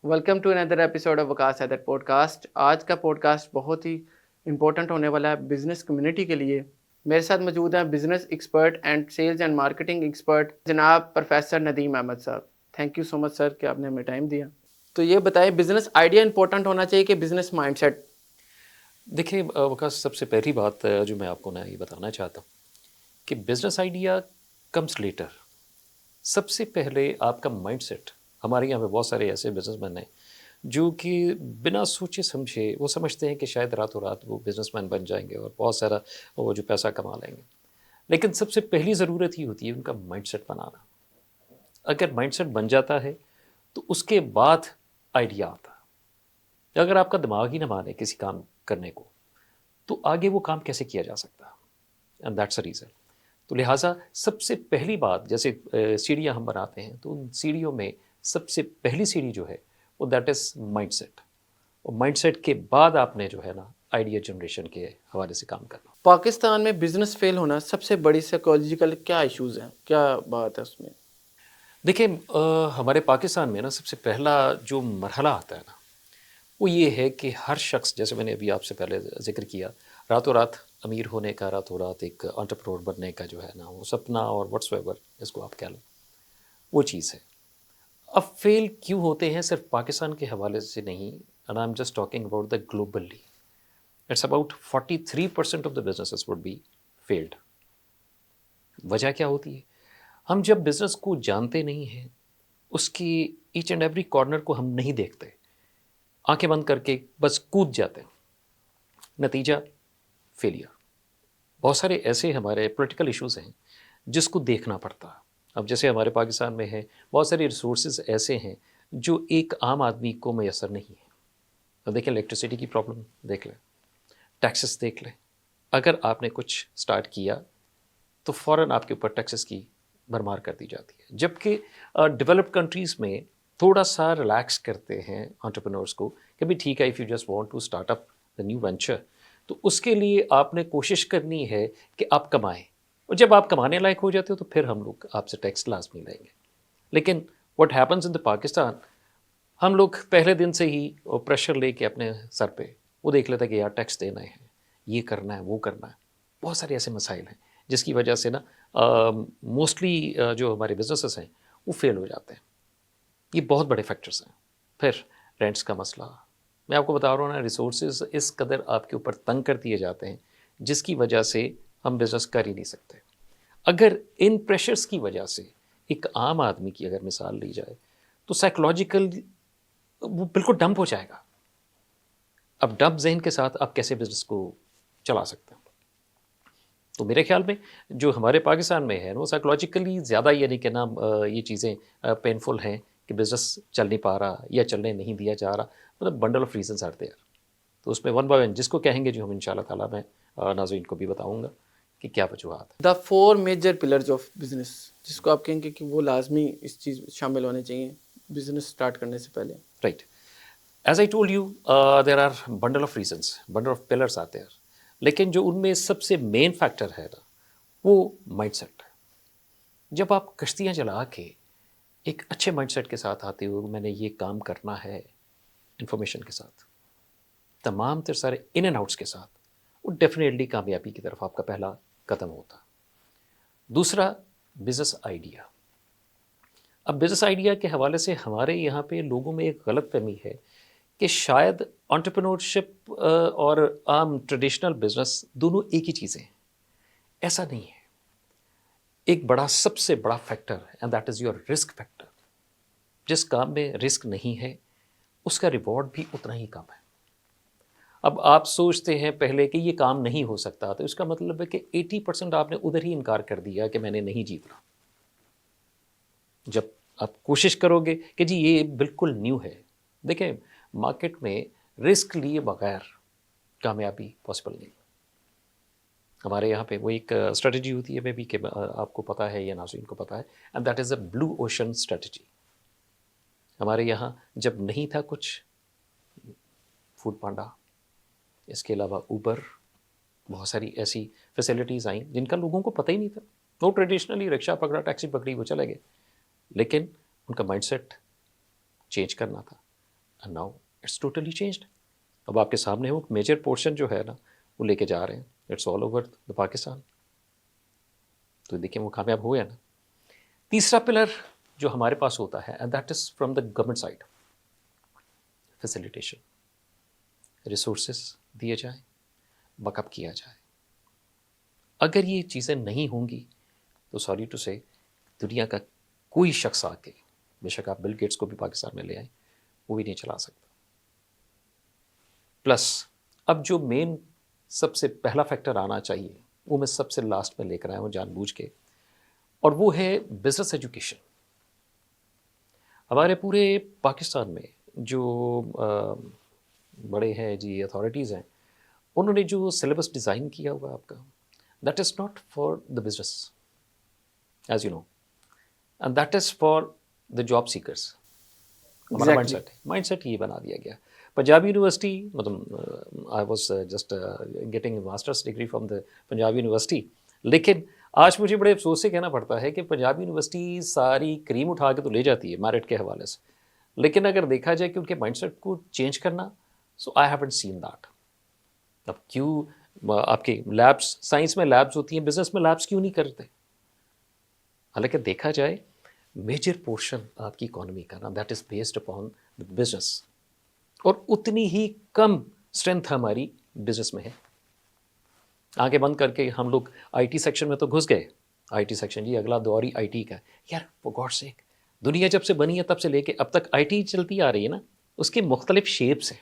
Welcome to another episode of Vikas Haider podcast. آج کا pod cost بہت ہی امپورٹنٹ ہونے والا ہے بزنس کمیونٹی کے لیے. میرے ساتھ موجود ہیں business expert and sales and marketing expert جناب پروفیسر ندیم احمد صاحب. تھینک یو سو مچ سر کہ آپ نے ہمیں ٹائم دیا. تو یہ بتائیں بزنس آئیڈیا امپورٹنٹ ہونا چاہیے کہ بزنس مائنڈ سیٹ؟ دیکھیں وکاس، سب سے پہلی بات جو میں آپ کو یہ بتانا چاہتا ہوں کہ بزنس آئیڈیا کمز لیٹر. سب سے پہلے آپ کا مائنڈ سیٹ. ہمارے یہاں پہ بہت سارے ایسے بزنس مین ہیں جو کہ بنا سوچے سمجھے وہ سمجھتے ہیں کہ شاید راتوں رات وہ بزنس مین بن جائیں گے اور بہت سارا وہ جو پیسہ کما لیں گے. لیکن سب سے پہلی ضرورت ہی ہوتی ہے ان کا مائنڈ سیٹ بنانا. اگر مائنڈ سیٹ بن جاتا ہے تو اس کے بعد آئیڈیا آتا ہے. اگر آپ کا دماغ ہی نہ مانے کسی کام کرنے کو تو آگے وہ کام کیسے کیا جا سکتا ہے؟ And that's a reason. تو لہٰذا سب سے پہلی بات، جیسے سیڑھیاں ہم بناتے ہیں تو ان سیڑھیوں میں سب سے پہلی سیڑھی جو ہے وہ دیٹ از مائنڈ سیٹ. اور مائنڈ سیٹ کے بعد آپ نے جو ہے نا آئیڈیا جنریشن کے حوالے سے کام کرنا. پاکستان میں بزنس فیل ہونا سب سے بڑی سائیکولوجیکل کیا ایشوز ہیں، کیا بات ہے اس میں؟ دیکھیں ہمارے پاکستان میں نا سب سے پہلا جو مرحلہ آتا ہے نا وہ یہ ہے کہ ہر شخص، جیسے میں نے ابھی آپ سے پہلے ذکر کیا، راتوں رات امیر ہونے کا، راتوں رات ایک انٹرپرینور بننے کا جو ہے نا وہ سپنا اور واٹس ایور اس کو آپ کہہ لیں، وہ چیز ہے. اب فیل کیوں ہوتے ہیں؟ صرف پاکستان کے حوالے سے نہیں، and I am just talking about the globally. It's about 43% of the businesses would be failed. وجہ کیا ہوتی ہے؟ ہم جب بزنس کو جانتے نہیں ہیں، اس کی ایچ اینڈ ایوری کارنر کو ہم نہیں دیکھتے، آنکھیں بند کر کے بس کود جاتے ہیں، نتیجہ فیلئر. بہت سارے ایسے ہمارے پولیٹیکل ایشوز ہیں جس کو دیکھنا پڑتا ہے. اب جیسے ہمارے پاکستان میں ہے بہت سارے ریسورسز ایسے ہیں جو ایک عام آدمی کو میسر نہیں ہے. دیکھیں الیکٹریسٹی کی پرابلم دیکھ لیں، ٹیکسز دیکھ لیں. اگر آپ نے کچھ سٹارٹ کیا تو فوراً آپ کے اوپر ٹیکسز کی بھرمار کر دی جاتی ہے. جبکہ ڈیولپڈ کنٹریز میں تھوڑا سا ریلیکس کرتے ہیں انٹرپرینورس کو کہ بھائی ٹھیک ہے، if you just want to start up the new venture تو اس کے لیے آپ نے کوشش کرنی ہے کہ آپ کمائیں، اور جب آپ کمانے لائق ہو جاتے ہو تو پھر ہم لوگ آپ سے ٹیکس لازمی لیں گے. لیکن واٹ ہیپنز ان دا پاکستان، ہم لوگ پہلے دن سے ہی پریشر لے کے اپنے سر پہ وہ دیکھ لیتے ہیں کہ یار ٹیکس دینا ہے، یہ کرنا ہے، وہ کرنا ہے. بہت سارے ایسے مسائل ہیں جس کی وجہ سے نا موسٹلی جو ہمارے بزنسز ہیں وہ فیل ہو جاتے ہیں. یہ بہت بڑے فیکٹرز ہیں. پھر رینٹس کا مسئلہ، میں آپ کو بتا رہا ہوں نا، ریسورسز اس قدر آپ کے اوپر تنگ کر دیے جاتے ہیں جس کی وجہ سے ہم بزنس کر ہی نہیں سکتے. اگر ان پریشرز کی وجہ سے ایک عام آدمی کی اگر مثال لی جائے تو سائیکولوجیکل وہ بالکل ڈمپ ہو جائے گا. اب ڈمپ ذہن کے ساتھ آپ کیسے بزنس کو چلا سکتے ہیں؟ تو میرے خیال میں جو ہمارے پاکستان میں ہے وہ سائیکولوجیکلی زیادہ یہ نہیں کہنا یہ چیزیں پینفل ہیں کہ بزنس چل نہیں پا رہا یا چلنے نہیں دیا جا رہا. مطلب bundle of reasons are there. تو اس میں ون بائی ون جس کو کہیں گے جو ہم ان شاء اللہ تعالیٰ میں ناظرین کو بھی بتاؤں گا کہ کیا وجوہات ہیں. دا 4 میجر پلرز آف بزنس، جس کو آپ کہیں گے کہ وہ لازمی اس چیز شامل ہونے چاہیے بزنس سٹارٹ کرنے سے پہلے. Right. As I told you there are bundle of reasons, bundle of pillars آتے ہیں، لیکن جو ان میں سب سے مین فیکٹر ہے نا وہ مائنڈ سیٹ ہے. جب آپ کشتیاں چلا کے ایک اچھے مائنڈ سیٹ کے ساتھ آتے ہو، میں نے یہ کام کرنا ہے، انفارمیشن کے ساتھ، تمام تر سارے ان اینڈ آؤٹس کے ساتھ، وہ ڈیفینیٹلی کامیابی کی طرف آپ کا پہلا قدم ہوتا. دوسرا بزنس آئیڈیا. اب بزنس آئیڈیا کے حوالے سے ہمارے یہاں پہ لوگوں میں ایک غلط فہمی ہے کہ شاید انٹرپرینورشپ اور عام ٹریڈیشنل بزنس دونوں ایک ہی چیزیں ہیں. ایسا نہیں ہے. ایک بڑا سب سے بڑا فیکٹر ہے and that is your risk factor. جس کام میں رسک نہیں ہے اس کا ریوارڈ بھی اتنا ہی کم ہے. اب آپ سوچتے ہیں پہلے کہ یہ کام نہیں ہو سکتا، تو اس کا مطلب ہے کہ 80% آپ نے ادھر ہی انکار کر دیا کہ میں نے نہیں جیتنا. جب آپ کوشش کرو گے کہ جی یہ بالکل نیو ہے، دیکھیں مارکیٹ میں رسک لیے بغیر کامیابی پاسبل نہیں. ہمارے یہاں پہ وہ ایک اسٹریٹجی ہوتی ہے مے بی کہ آپ کو پتہ ہے یا ناظرین کو پتہ ہے، and that is a blue ocean strategy. ہمارے یہاں جب نہیں تھا کچھ، فوڈ پانڈا، اس کے علاوہ اوبر، بہت ساری ایسی فیسلٹیز آئیں جن کا لوگوں کو پتہ ہی نہیں تھا. وہ ٹریڈیشنلی رکشہ پکڑا، ٹیکسی پکڑی، وہ چلے گئے. لیکن ان کا مائنڈ سیٹ چینج کرنا تھا. And now it's totally changed. اب آپ کے سامنے وہ میجر پورشن جو ہے نا وہ لے کے جا رہے ہیں, it's all over the Pakistan. تو دیکھیں وہ کامیاب ہوئے ہیں نا. تیسرا پلر جو ہمارے پاس ہوتا ہے and that is from the government side, facilitation. Resources دیے جائیں, بیک اپ کیا جائے. اگر یہ چیزیں نہیں ہوں گی تو سوری ٹو سے دنیا کا کوئی شخص آ کے, بے شک آپ بل گیٹس کو بھی پاکستان میں لے آئیں, وہ بھی نہیں چلا سکتا. پلس اب جو مین سب سے پہلا فیکٹر آنا چاہیے وہ میں سب سے لاسٹ میں لے کر آیا ہوں جان بوجھ کے, اور وہ ہے بزنس ایجوکیشن. ہمارے پورے پاکستان میں جو بڑے ہیں جی اتھارٹیز ہیں, انہوں نے جو سلیبس ڈیزائن کیا ہوا آپ کا, that is not for the business as you know, and that is for the job seekers. ہمارا مائنڈ سیٹ یہ بنا دیا گیا. پنجاب یونیورسٹی, مطلب I was just getting masters degree from the Punjab university, لیکن آج مجھے بڑے افسوس سے کہنا پڑتا ہے کہ پنجاب یونیورسٹی ساری کریم اٹھا کے تو لے جاتی ہے میرٹ کے حوالے سے, لیکن اگر دیکھا جائے کہ ان کے مائنڈ سیٹ کو چینج کرنا, سو آئی ہیونٹ سین دیٹ. اب کیوں آپ کے لیبس, سائنس میں لیبس ہوتی ہیں, بزنس میں لیبس کیوں نہیں کرتے؟ حالانکہ دیکھا جائے میجر پورشن آپ کی اکانومی کا نا that is based upon business, اور اتنی ہی کم اسٹرینتھ ہماری بزنس میں ہے. آنکھیں بند کر کے ہم لوگ آئی ٹی سیکشن میں تو گھس گئے. آئی ٹی سیکشن جی اگلا دور ہی آئی ٹی کا. یار فار گاڈ سیک, دنیا جب سے بنی ہے تب سے لے کے اب تک آئی ٹی چلتی آ رہی ہے نا, اس کے مختلف شیپس ہیں.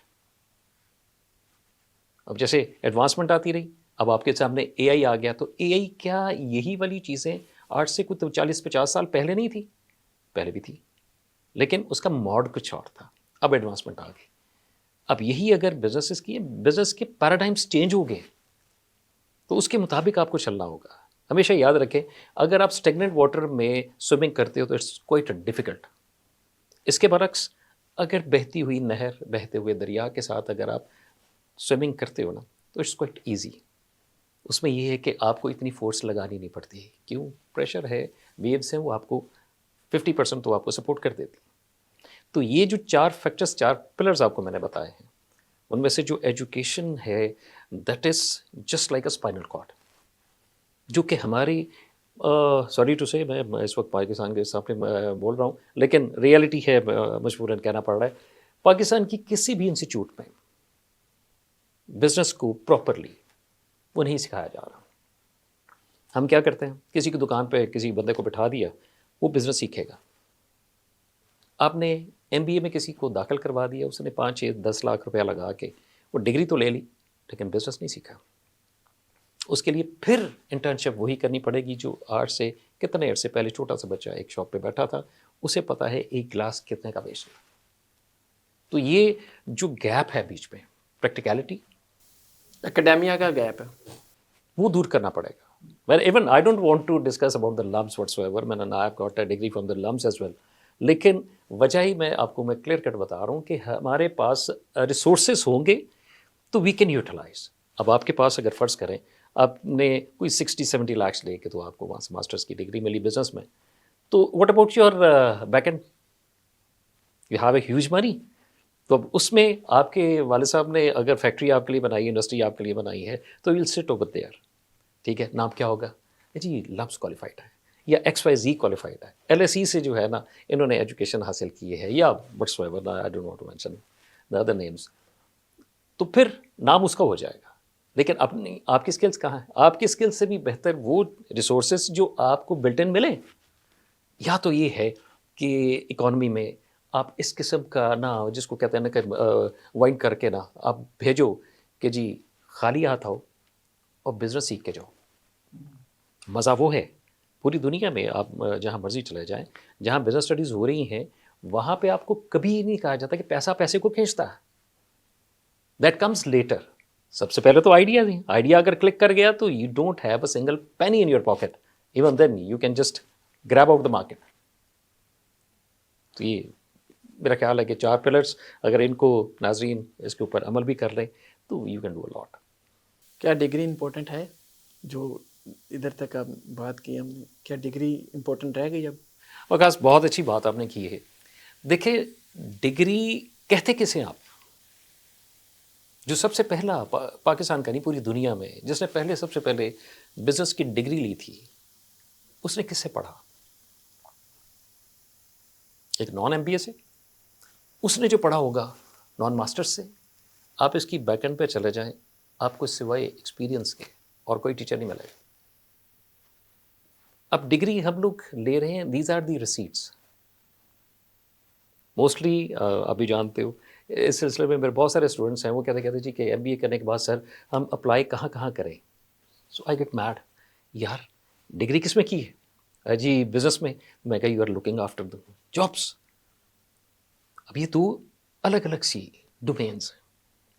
اب جیسے ایڈوانسمنٹ آتی رہی, اب آپ کے سامنے اے آئی آ گیا, تو اے آئی کیا یہی والی چیزیں آج سے کچھ 40-50 سال پہلے نہیں تھی؟ پہلے بھی تھی, لیکن اس کا موڈ کچھ اور تھا. اب ایڈوانسمنٹ آ گئی. اب یہی اگر بزنس کی بزنس کے پیراڈائمس چینج ہو گئے تو اس کے مطابق آپ کو چلنا ہوگا. ہمیشہ یاد رکھیں, اگر آپ اسٹیگننٹ واٹر میں سوئمنگ کرتے ہو تو اٹس کوائٹ ڈیفیکلٹ. اس کے برعکس اگر بہتی ہوئی نہر, بہتے ہوئے دریا کے ساتھ اگر آپ سوئمنگ کرتے ہو نا تو اٹس کوائٹ ایزی. اس میں یہ ہے کہ آپ کو اتنی فورس لگانی نہیں پڑتی. کیوں؟ پریشر ہے, ویوز ہیں, وہ آپ کو 50% تو آپ کو سپورٹ کر دیتی. تو یہ جو 4 فیکٹرز, 4 پلرز آپ کو میں نے بتائے ہیں, ان میں سے جو ایجوکیشن ہے that is just like a spinal cord, جو کہ ہماری سوری ٹو سے میں اس وقت پاکستان کے سامنے بول رہا ہوں, لیکن ریئلٹی ہے, مجبوراً کہنا پڑ رہا ہے. پاکستان کی کسی بھی انسٹیٹیوٹ میں بزنس کو پراپرلی وہ نہیں سکھایا جا رہا. ہم کیا کرتے ہیں, کسی کی دکان پہ کسی بندے کو بٹھا دیا, وہ بزنس سیکھے گا. آپ نے ایم بی اے میں کسی کو داخل کروا دیا, اس نے 5-6-10 لاکھ روپیہ لگا کے وہ ڈگری تو لے لی, لیکن بزنس نہیں سیکھا. اس کے لیے پھر انٹرنشپ وہی کرنی پڑے گی جو آج سے کتنے عرصے پہلے چھوٹا سا بچہ ایک شاپ پہ بیٹھا تھا, اسے پتا ہے ایک گلاس کتنے کا بیچنا. تو یہ جو گیپ ہے بیچ میں, پریکٹیکلٹی, اکیڈیمیا کا گیپ ہے, وہ دور کرنا پڑے گا. Well, even I don't want to discuss about the lumps whatsoever. میں نے I've got a degree from the lumps as well. لیکن وجہ ہی میں آپ کو کلیئر کٹ بتا رہا ہوں کہ ہمارے پاس ریسورسز ہوں گے تو وی کین یوٹیلائز. اب آپ کے پاس اگر فرض کریں آپ نے کوئی 60-70 لاکھ لے کے تو آپ کو وہاں سے ماسٹرس کی ڈگری ملی بزنس میں, تو what about your back end? You have a huge money. تو اب اس میں آپ کے والد صاحب نے اگر فیکٹری آپ کے لیے بنائی ہے, انڈسٹری آپ کے لیے بنائی ہے, تو ویل سٹ اوور دیئر. ٹھیک ہے, نام کیا ہوگا جی لمپس کوالیفائڈ ہے یا XYZ کوالیفائڈ ہے, LSE سے جو ہے نا انہوں نے ایجوکیشن حاصل کی ہے, یا whatsoever, I don't want to mention the other names. تو پھر نام اس کا ہو جائے گا, لیکن اپنی آپ کی اسکلس کہاں ہیں؟ آپ کی اسکلس سے بھی بہتر وہ ریسورسز جو آپ کو بلٹ ان ملے. یا تو یہ ہے کہ اکانومی میں آپ اس قسم کا نا, جس کو کہتے ہیں نا کہ وائنڈ کر کے نا آپ بھیجو کہ جی خالی ہاتھ آؤ اور بزنس سیکھ کے جاؤ. مزہ وہ ہے پوری دنیا میں, آپ جہاں مرضی چلے جائیں, جہاں بزنس اسٹڈیز ہو رہی ہیں, وہاں پہ آپ کو کبھی نہیں کہا جاتا کہ پیسہ پیسے کو کھینچتا ہے. That comes later. سب سے پہلے تو آئیڈیا دیں. آئیڈیا اگر کلک کر گیا تو you don't have a single penny in your pocket, even then you can just grab out the market. تو یہ میرا خیال ہے کہ 4 پلرس اگر ان کو ناظرین اس کے اوپر عمل بھی کر لیں تو یو کین ڈو اے لاٹ. کیا ڈگری امپورٹنٹ ہے؟ جو ادھر تک آپ بات کی ہم نے, کیا ڈگری امپورٹنٹ رہ گئی اب؟ وکاس بہت اچھی بات آپ نے کی ہے. دیکھیں ڈگری کہتے کسے آپ؟ جو سب سے پہلا پاکستان کا نہیں پوری دنیا میں جس نے سب سے پہلے بزنس کی ڈگری لی تھی، اس نے کس سے پڑھا؟ ایک نان ایم بی اے سے. اس نے جو پڑھا ہوگا نان ماسٹر سے. آپ اس کی بیک اینڈ پہ چلے جائیں، آپ کو سوائے ایکسپیرینس کے اور کوئی ٹیچر نہیں ملے گا. اب ڈگری ہم لوگ لے رہے ہیں، these are the receipts. Mostly ابھی جانتے ہو اس سلسلے میں میرے بہت سارے اسٹوڈنٹس ہیں، وہ کہتے جی کہ ایم بی اے کرنے کے بعد سر ہم اپلائی کہاں کریں. سو آئی گیٹ میڈ، یار ڈگری کس میں کی ہے؟ جی بزنس میں. میں کہا you are looking after the jobs. اب یہ تو الگ الگ سی ڈومینس ہیں.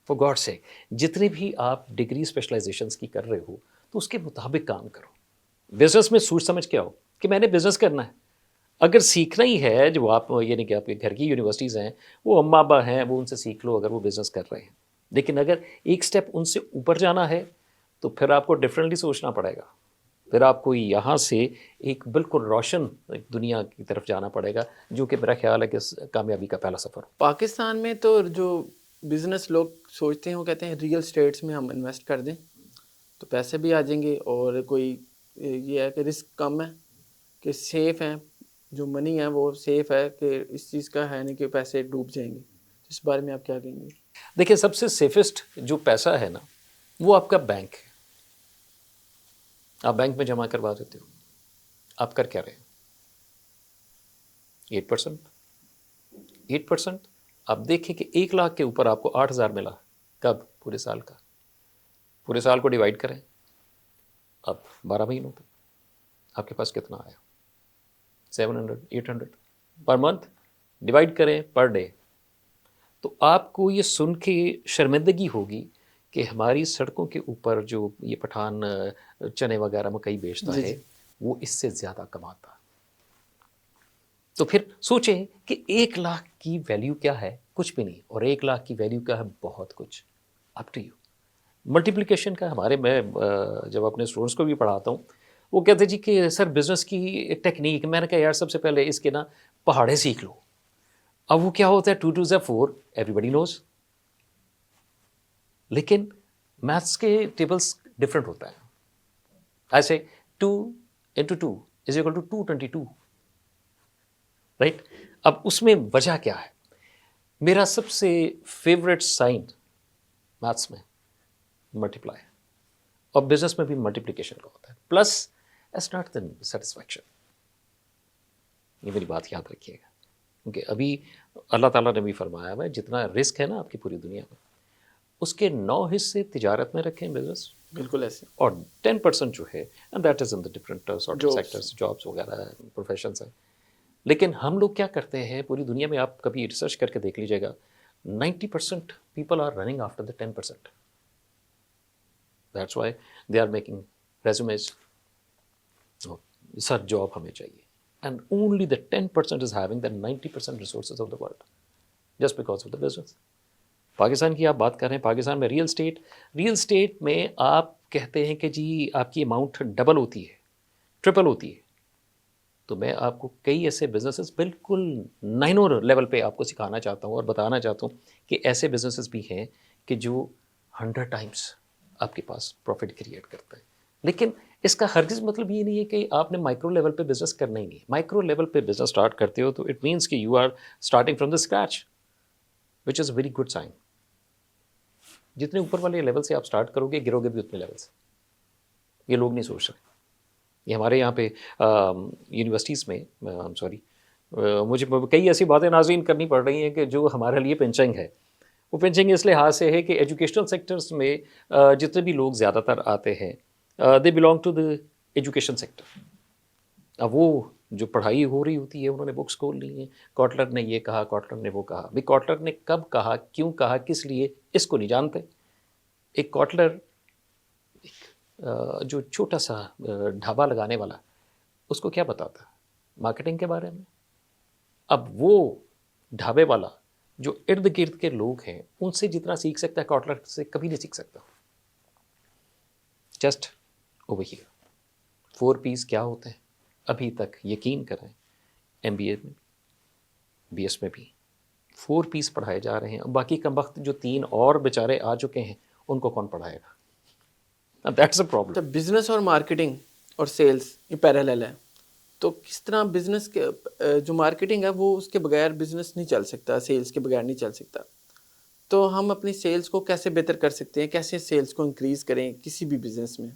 فار گاڈ سے جتنے بھی آپ ڈگری اسپیشلائزیشنس کی کر رہے ہو تو اس کے مطابق کام کرو. بزنس میں سوچ سمجھ کے آؤ کہ میں نے بزنس کرنا ہے. اگر سیکھنا ہی ہے، جو آپ یہ نہیں کہ آپ کے گھر کی یونیورسٹیز ہیں وہ اماں ابا ہیں وہ ان سے سیکھ لو اگر وہ بزنس کر رہے ہیں. لیکن اگر ایک سٹیپ ان سے اوپر جانا ہے تو پھر آپ کو ڈفرینٹلی سوچنا پڑے گا. پھر آپ کو یہاں سے ایک بالکل روشن دنیا کی طرف جانا پڑے گا، جو کہ میرا خیال ہے کہ کامیابی کا پہلا سفر. پاکستان میں تو جو بزنس لوگ سوچتے ہیں وہ کہتے ہیں ریئل اسٹیٹس میں ہم انویسٹ کر دیں تو پیسے بھی آ جائیں گے، اور کوئی یہ ہے کہ رسک کم ہے، کہ سیف ہیں، جو منی ہے وہ سیف ہے، کہ اس چیز کا ہے نہیں کہ پیسے ڈوب جائیں گے. اس بارے میں آپ کیا کہیں گے؟ دیکھیں سب سے سیفسٹ جو پیسہ ہے نا وہ آپ کا بینک ہے. آپ بینک میں جمع کروا دیتے ہو، آپ کر کیا رہے ہیں؟ 8%. آپ دیکھیں کہ 1 لاکھ کے اوپر آپ کو 8,000 ملا. کب؟ پورے سال کا. پورے سال کو ڈیوائڈ کریں، اب 12 مہینوں تک آپ کے پاس کتنا آیا؟ 700 800 پر منتھ. ڈیوائڈ کریں پر ڈے. تو آپ کو یہ سن کے شرمندگی ہوگی کہ ہماری سڑکوں کے اوپر جو یہ پٹھان چنے وغیرہ مکئی بیچتا ہے وہ اس سے زیادہ کماتا. تو پھر سوچیں کہ 1 لاکھ کی ویلیو کیا ہے؟ کچھ بھی نہیں. اور 1 لاکھ کی ویلیو کیا ہے؟ بہت کچھ. Up to you. ملٹیپلیکیشن کا ہمارے میں جب اپنے اسٹوڈنٹس کو بھی پڑھاتا ہوں وہ کہتے جی کہ سر بزنس کی ٹیکنیک. میں نے کہا یار سب سے پہلے اس کے نا پہاڑے سیکھ لو. اب وہ کیا ہوتا ہے 2 2 is 4 ایوری بڈی نوز. لیکن میتھس کے ٹیبلس ڈفرینٹ ہوتا ہے. ایسے 2 into 2 is equal to 222. Right. اب اس میں وجہ کیا ہے؟ میرا سب سے فیوریٹ سائن میتھس میں ملٹیپلائی، اور بزنس میں بھی ملٹیپلیکیشن کا ہوتا ہے. Plus as not the satisfaction. یہ میری بات یاد رکھیے گا، کیونکہ ابھی اللہ تعالیٰ نے بھی فرمایا ہوا ہے جتنا رسک ہے نا آپ کی پوری دنیا میں اس کے 9 حصے تجارت میں رکھیں بزنس. بالکل ایسے. اور 10% جو ہے and that is in the different sort of sectors, jobs وغیرہ پروفیشنس ہیں. لیکن ہم لوگ کیا کرتے ہیں پوری دنیا میں؟ آپ کبھی ریسرچ کر کے دیکھ لیجیے گا 90% people are running after the 10%. That's why they are making resumes. Sir job ہمیں چاہیے. And only the 10% is having the 90% resources of the world just because of the business. Pakistan کی آپ بات کر رہے ہیں، پاکستان میں ریئل اسٹیٹ میں آپ کہتے ہیں کہ جی آپ کی اماؤنٹ ڈبل ہوتی ہے، ٹرپل ہوتی ہے. تو میں آپ کو کئی ایسے بزنسز بالکل 9 لیول پہ آپ کو سکھانا چاہتا ہوں اور بتانا چاہتا ہوں کہ ایسے بزنسز بھی ہیں کہ جو 100 ٹائمس آپ کے پاس پروفٹ کریٹ کرتا ہے. لیکن اس کا ہرگز مطلب یہ نہیں ہے کہ آپ نے مائکرو لیول پہ بزنس کرنا ہی نہیں. مائکرو لیول پہ بزنس اسٹارٹ کرتے ہو تو اٹ مینس کہ you are starting from the scratch which is a very good sign. جتنے اوپر والے لیول سے آپ اسٹارٹ کرو گے گرو گے بھی اتنے لیول سے. یہ لوگ نہیں سوچ رہے. یہ ہمارے یہاں پہ یونیورسٹیز میں سوری مجھے کئی ایسی باتیں ناظرین کرنی پڑ رہی ہیں کہ جو ہمارے لیے پنچنگ ہے. وہ پنچنگ اس لحاظ سے ہے کہ ایجوکیشنل سیکٹرز میں جتنے بھی لوگ زیادہ تر آتے ہیں they belong to the education sector. اب وہ جو پڑھائی ہو رہی ہوتی ہے انہوں نے بکس کھول لی ہیں، کاٹلر نے یہ کہا، کاٹلر نے وہ کہا. بھی کاٹلر نے کب کہا، کیوں کہا، کس لیے، اس کو نہیں جانتے. ایک کاٹلر جو چھوٹا سا ڈھابا لگانے والا اس کو کیا بتاتا مارکیٹنگ کے بارے میں. اب وہ ڈھابے والا جو ارد گرد کے لوگ ہیں ان سے جتنا سیکھ سکتا ہے کاٹلر سے کبھی نہیں سیکھ سکتا. جسٹ اوور ہیئر 4 P's کیا ہوتے ہیں ابھی تک یقین کریں ایم بی اے میں، بی ایس میں بھی 4 پیس پڑھائے جا رہے ہیں, باقی کم وقت جو 3 اور بیچارے آ چکے ہیں ان کو کون پڑھائے گا؟ That's a problem. تو بزنس اور مارکیٹنگ اور سیلز یہ پیرالل ہے, تو کس طرح بزنس کے جو مارکیٹنگ ہے وہ اس کے بغیر بزنس نہیں چل سکتا, سیلز کے بغیر نہیں چل سکتا. تو ہم اپنی سیلز کو کیسے بہتر کر سکتے ہیں, کیسے سیلز کو انکریز کریں کسی بھی بزنس میں؟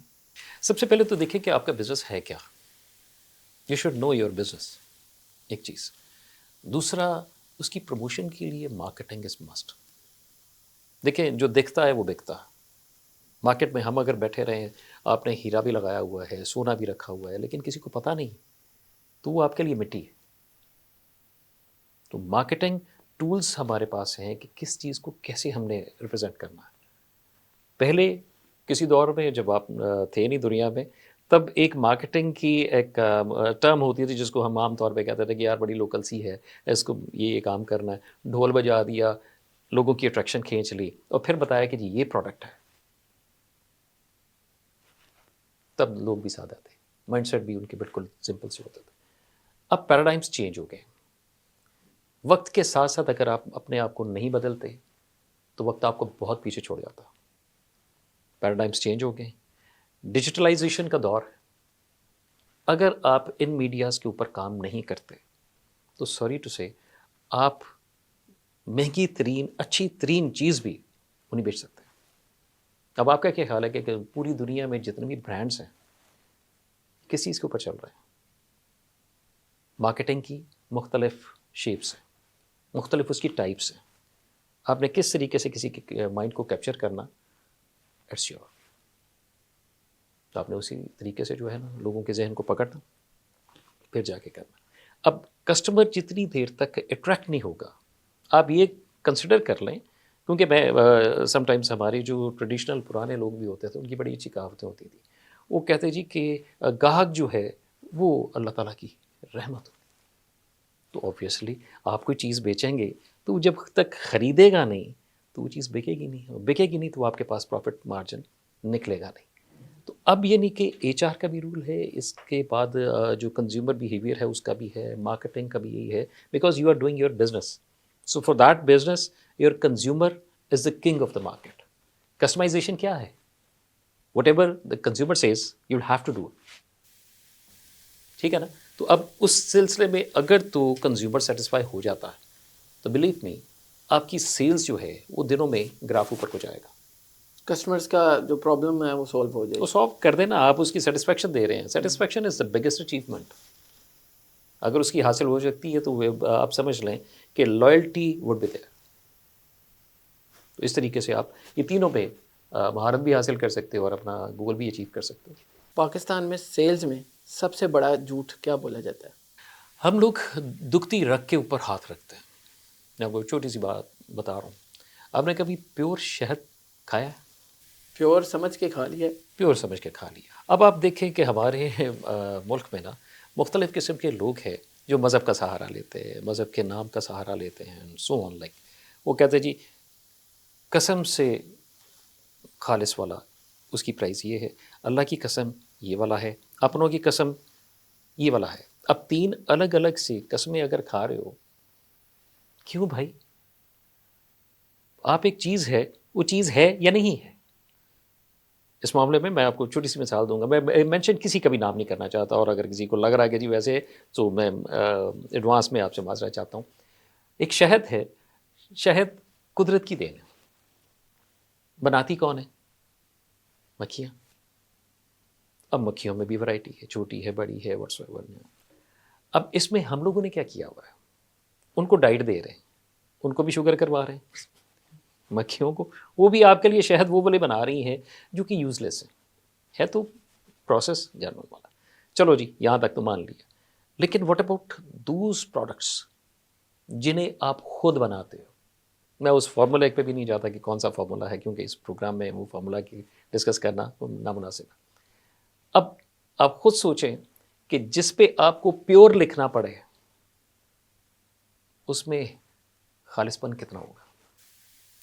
سب سے پہلے تو دیکھیں کہ آپ کا بزنس ہے کیا. You should know your business, ایک چیز. دوسرا, اس کی پروموشن کے لیے مارکیٹنگ از مسٹ. دیکھیں جو دکھتا ہے وہ بکتا ہے. مارکیٹ میں ہم اگر بیٹھے رہے ہیں, آپ نے ہیرا بھی لگایا ہوا ہے, سونا بھی رکھا ہوا ہے, لیکن کسی کو پتہ نہیں, تو وہ آپ کے لیے مٹی ہے. تو مارکیٹنگ ٹولز ہمارے پاس ہیں کہ کس چیز کو کیسے ہم نے ریپرزینٹ کرنا ہے. پہلے کسی دور میں جب آپ تھے نہیں دنیا میں, تب ایک مارکیٹنگ کی ایک ٹرم ہوتی تھی جس کو ہم عام طور پہ کہتے تھے کہ یار بڑی لوکل سی ہے, اس کو یہ کام کرنا ہے, ڈھول بجا دیا, لوگوں کی اٹریکشن کھینچ لی, اور پھر بتایا کہ جی یہ پروڈکٹ ہے. تب لوگ بھی سادہ تھے, مائنڈ سیٹ بھی ان کے بالکل سمپل سے ہوتے تھے. اب پیراڈائمس چینج ہو گئے. وقت کے ساتھ ساتھ اگر آپ اپنے آپ کو نہیں بدلتے تو وقت آپ کو بہت پیچھے چھوڑ جاتا. پیراڈائمس چینج ہو گئے, ڈیجیٹلائزیشن کا دور ہے. اگر آپ ان میڈیاز کے اوپر کام نہیں کرتے تو سوری ٹو سے آپ مہنگی ترین اچھی ترین چیز بھی وہ نہیں بیچ سکتے. اب آپ کا کیا خیال ہے کہ پوری دنیا میں جتنے بھی برانڈس ہیں کس چیز کے اوپر چل رہے ہیں؟ مارکیٹنگ کی مختلف شیپس ہیں, مختلف اس کی ٹائپس ہیں. آپ نے کس طریقے سے کسی کے مائنڈ کو کیپچر کرنا, اٹس یور. تو آپ نے اسی طریقے سے جو ہے نا لوگوں کے ذہن کو پکڑنا, پھر جا کے کرنا. اب کسٹمر جتنی دیر تک اٹریکٹ نہیں ہوگا, آپ یہ کنسیڈر کر لیں, کیونکہ میں سم ٹائمس ہمارے جو ٹریڈیشنل پرانے لوگ بھی ہوتے تھے ان کی بڑی اچھی کہاوتیں ہوتی تھیں. وہ کہتے جی کہ گاہک جو ہے وہ اللہ تعالیٰ کی رحمت ہوتی. تو اوبویسلی آپ کوئی چیز بیچیں گے تو جب تک خریدے گا نہیں تو وہ چیز بکے گی نہیں, بکے گی نہیں تو آپ کے پاس پروفٹ مارجن نکلے گا نہیں. تو اب یہ نہیں کہ ایچ آر کا بھی رول ہے, اس کے بعد جو کنزیومر بیہیویئر ہے اس کا بھی ہے, مارکیٹنگ کا بھی یہی ہے, because you are doing your business. So for that business your consumer is the king of the market. Customization کیا ہے, whatever the consumer says you will have to do. ٹھیک ہے نا. تو اب اس سلسلے میں اگر تو کنزیومر سیٹسفائی ہو جاتا ہے تو بلیو می آپ کی سیلز جو ہے وہ دنوں میں گراف اوپر ہو جائے گا. کسٹمرز کا جو پرابلم ہے وہ سولو ہو جائے وہ سالو کر دینا, آپ اس کی سیٹسفیکشن دے رہے ہیں. Satisfaction is the biggest achievement. اگر اس کی حاصل ہو سکتی ہے تو آپ سمجھ لیں کہ لائلٹی وڈ بی دیئر. تو اس طریقے سے آپ یہ تینوں پہ مہارت بھی حاصل کر سکتے ہو اور اپنا گول بھی اچیو کر سکتے ہو. پاکستان میں سیلز میں سب سے بڑا جھوٹ کیا بولا جاتا ہے؟ ہم لوگ دکھتی رگ کے اوپر ہاتھ رکھتے ہیں. میں آپ کو چھوٹی سی بات بتا رہا ہوں, آپ نے کبھی پیور شہد کھایا ہے؟ پیور سمجھ کے کھا لیا. پیور سمجھ کے کھا لیا. اب آپ دیکھیں کہ ہمارے ملک میں نا مختلف قسم کے لوگ ہیں جو مذہب کا سہارا لیتے ہیں, مذہب کے نام کا سہارا لیتے ہیں, سو آن لائک. وہ کہتے ہیں جی قسم سے خالص والا اس کی پرائز یہ ہے, اللہ کی قسم یہ والا ہے, اپنوں کی قسم یہ والا ہے. اب 3 الگ الگ سی قسمیں اگر کھا رہے ہو, کیوں بھائی؟ آپ ایک چیز ہے, وہ چیز ہے یا نہیں ہے. اس معاملے میں آپ کو چھوٹی سی مثال دوں گا. میں مینشن کسی کا بھی نام نہیں کرنا چاہتا, اور اگر کسی کو لگ رہا ہے کہ جی ویسے تو میں ایڈوانس میں آپ سے معذرت چاہتا ہوں. ایک شہد ہے, شہد قدرت کی دین ہے. بناتی کون ہے؟ مکھیاں. اب مکھیوں میں بھی ورائٹی ہے, چھوٹی ہے, بڑی ہے, واٹس ایور. اب اس میں ہم لوگوں نے کیا کیا ہوا ہے, ان کو ڈائٹ دے رہے ہیں, ان کو بھی شوگر کروا رہے ہیں مکھیوں کو. وہ بھی آپ کے لیے شہد وہ والے بنا رہی ہیں جو کہ یوز لیس ہے تو پروسیس جرمن والا. چلو جی یہاں تک تو مان لیا, لیکن واٹ اباؤٹ دوز پروڈکٹس جنہیں آپ خود بناتے ہو؟ میں اس فارمولہ پہ بھی نہیں جاتا کہ کون سا فارمولہ ہے, کیونکہ اس پروگرام میں وہ فارمولہ کی ڈسکس کرنا نامناسب ہے. اب آپ خود سوچیں کہ جس پہ آپ کو پیور لکھنا پڑے اس میں خالص پن کتنا ہوگا؟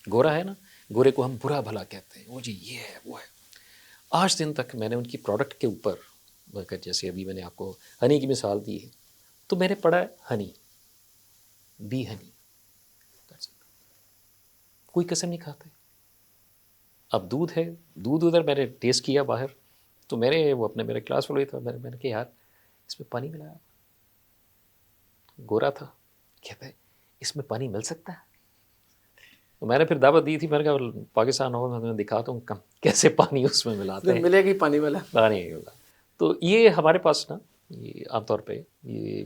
گورا ہے نا, گورے کو ہم برا بھلا کہتے ہیں, وہ جی یہ ہے وہ ہے. آج دن تک میں نے ان کی پروڈکٹ کے اوپر, جیسے ابھی میں نے آپ کو ہنی کی مثال دی ہے, تو میں نے پڑھا ہے ہنی, بی ہنی. کوئی قسم نہیں کھاتے. اب دودھ ہے، دودھ ادھر میں نے ٹیسٹ کیا باہر، تو میرے کلاس فلو ہی تھا، میں نے کہا یار اس میں پانی ملایا. گورا تھا، کہتا ہے اس میں پانی مل سکتا ہے. تو میں نے پھر دعوت دی تھی، میں نے کہا پاکستان ہو میں تمہیں دکھاتا ہوں کیسے پانی اس میں ملاتے ہیں. ملے گی پانی والا پانی نہیں ہوگا. تو یہ ہمارے پاس نا یہ عام طور پہ یہ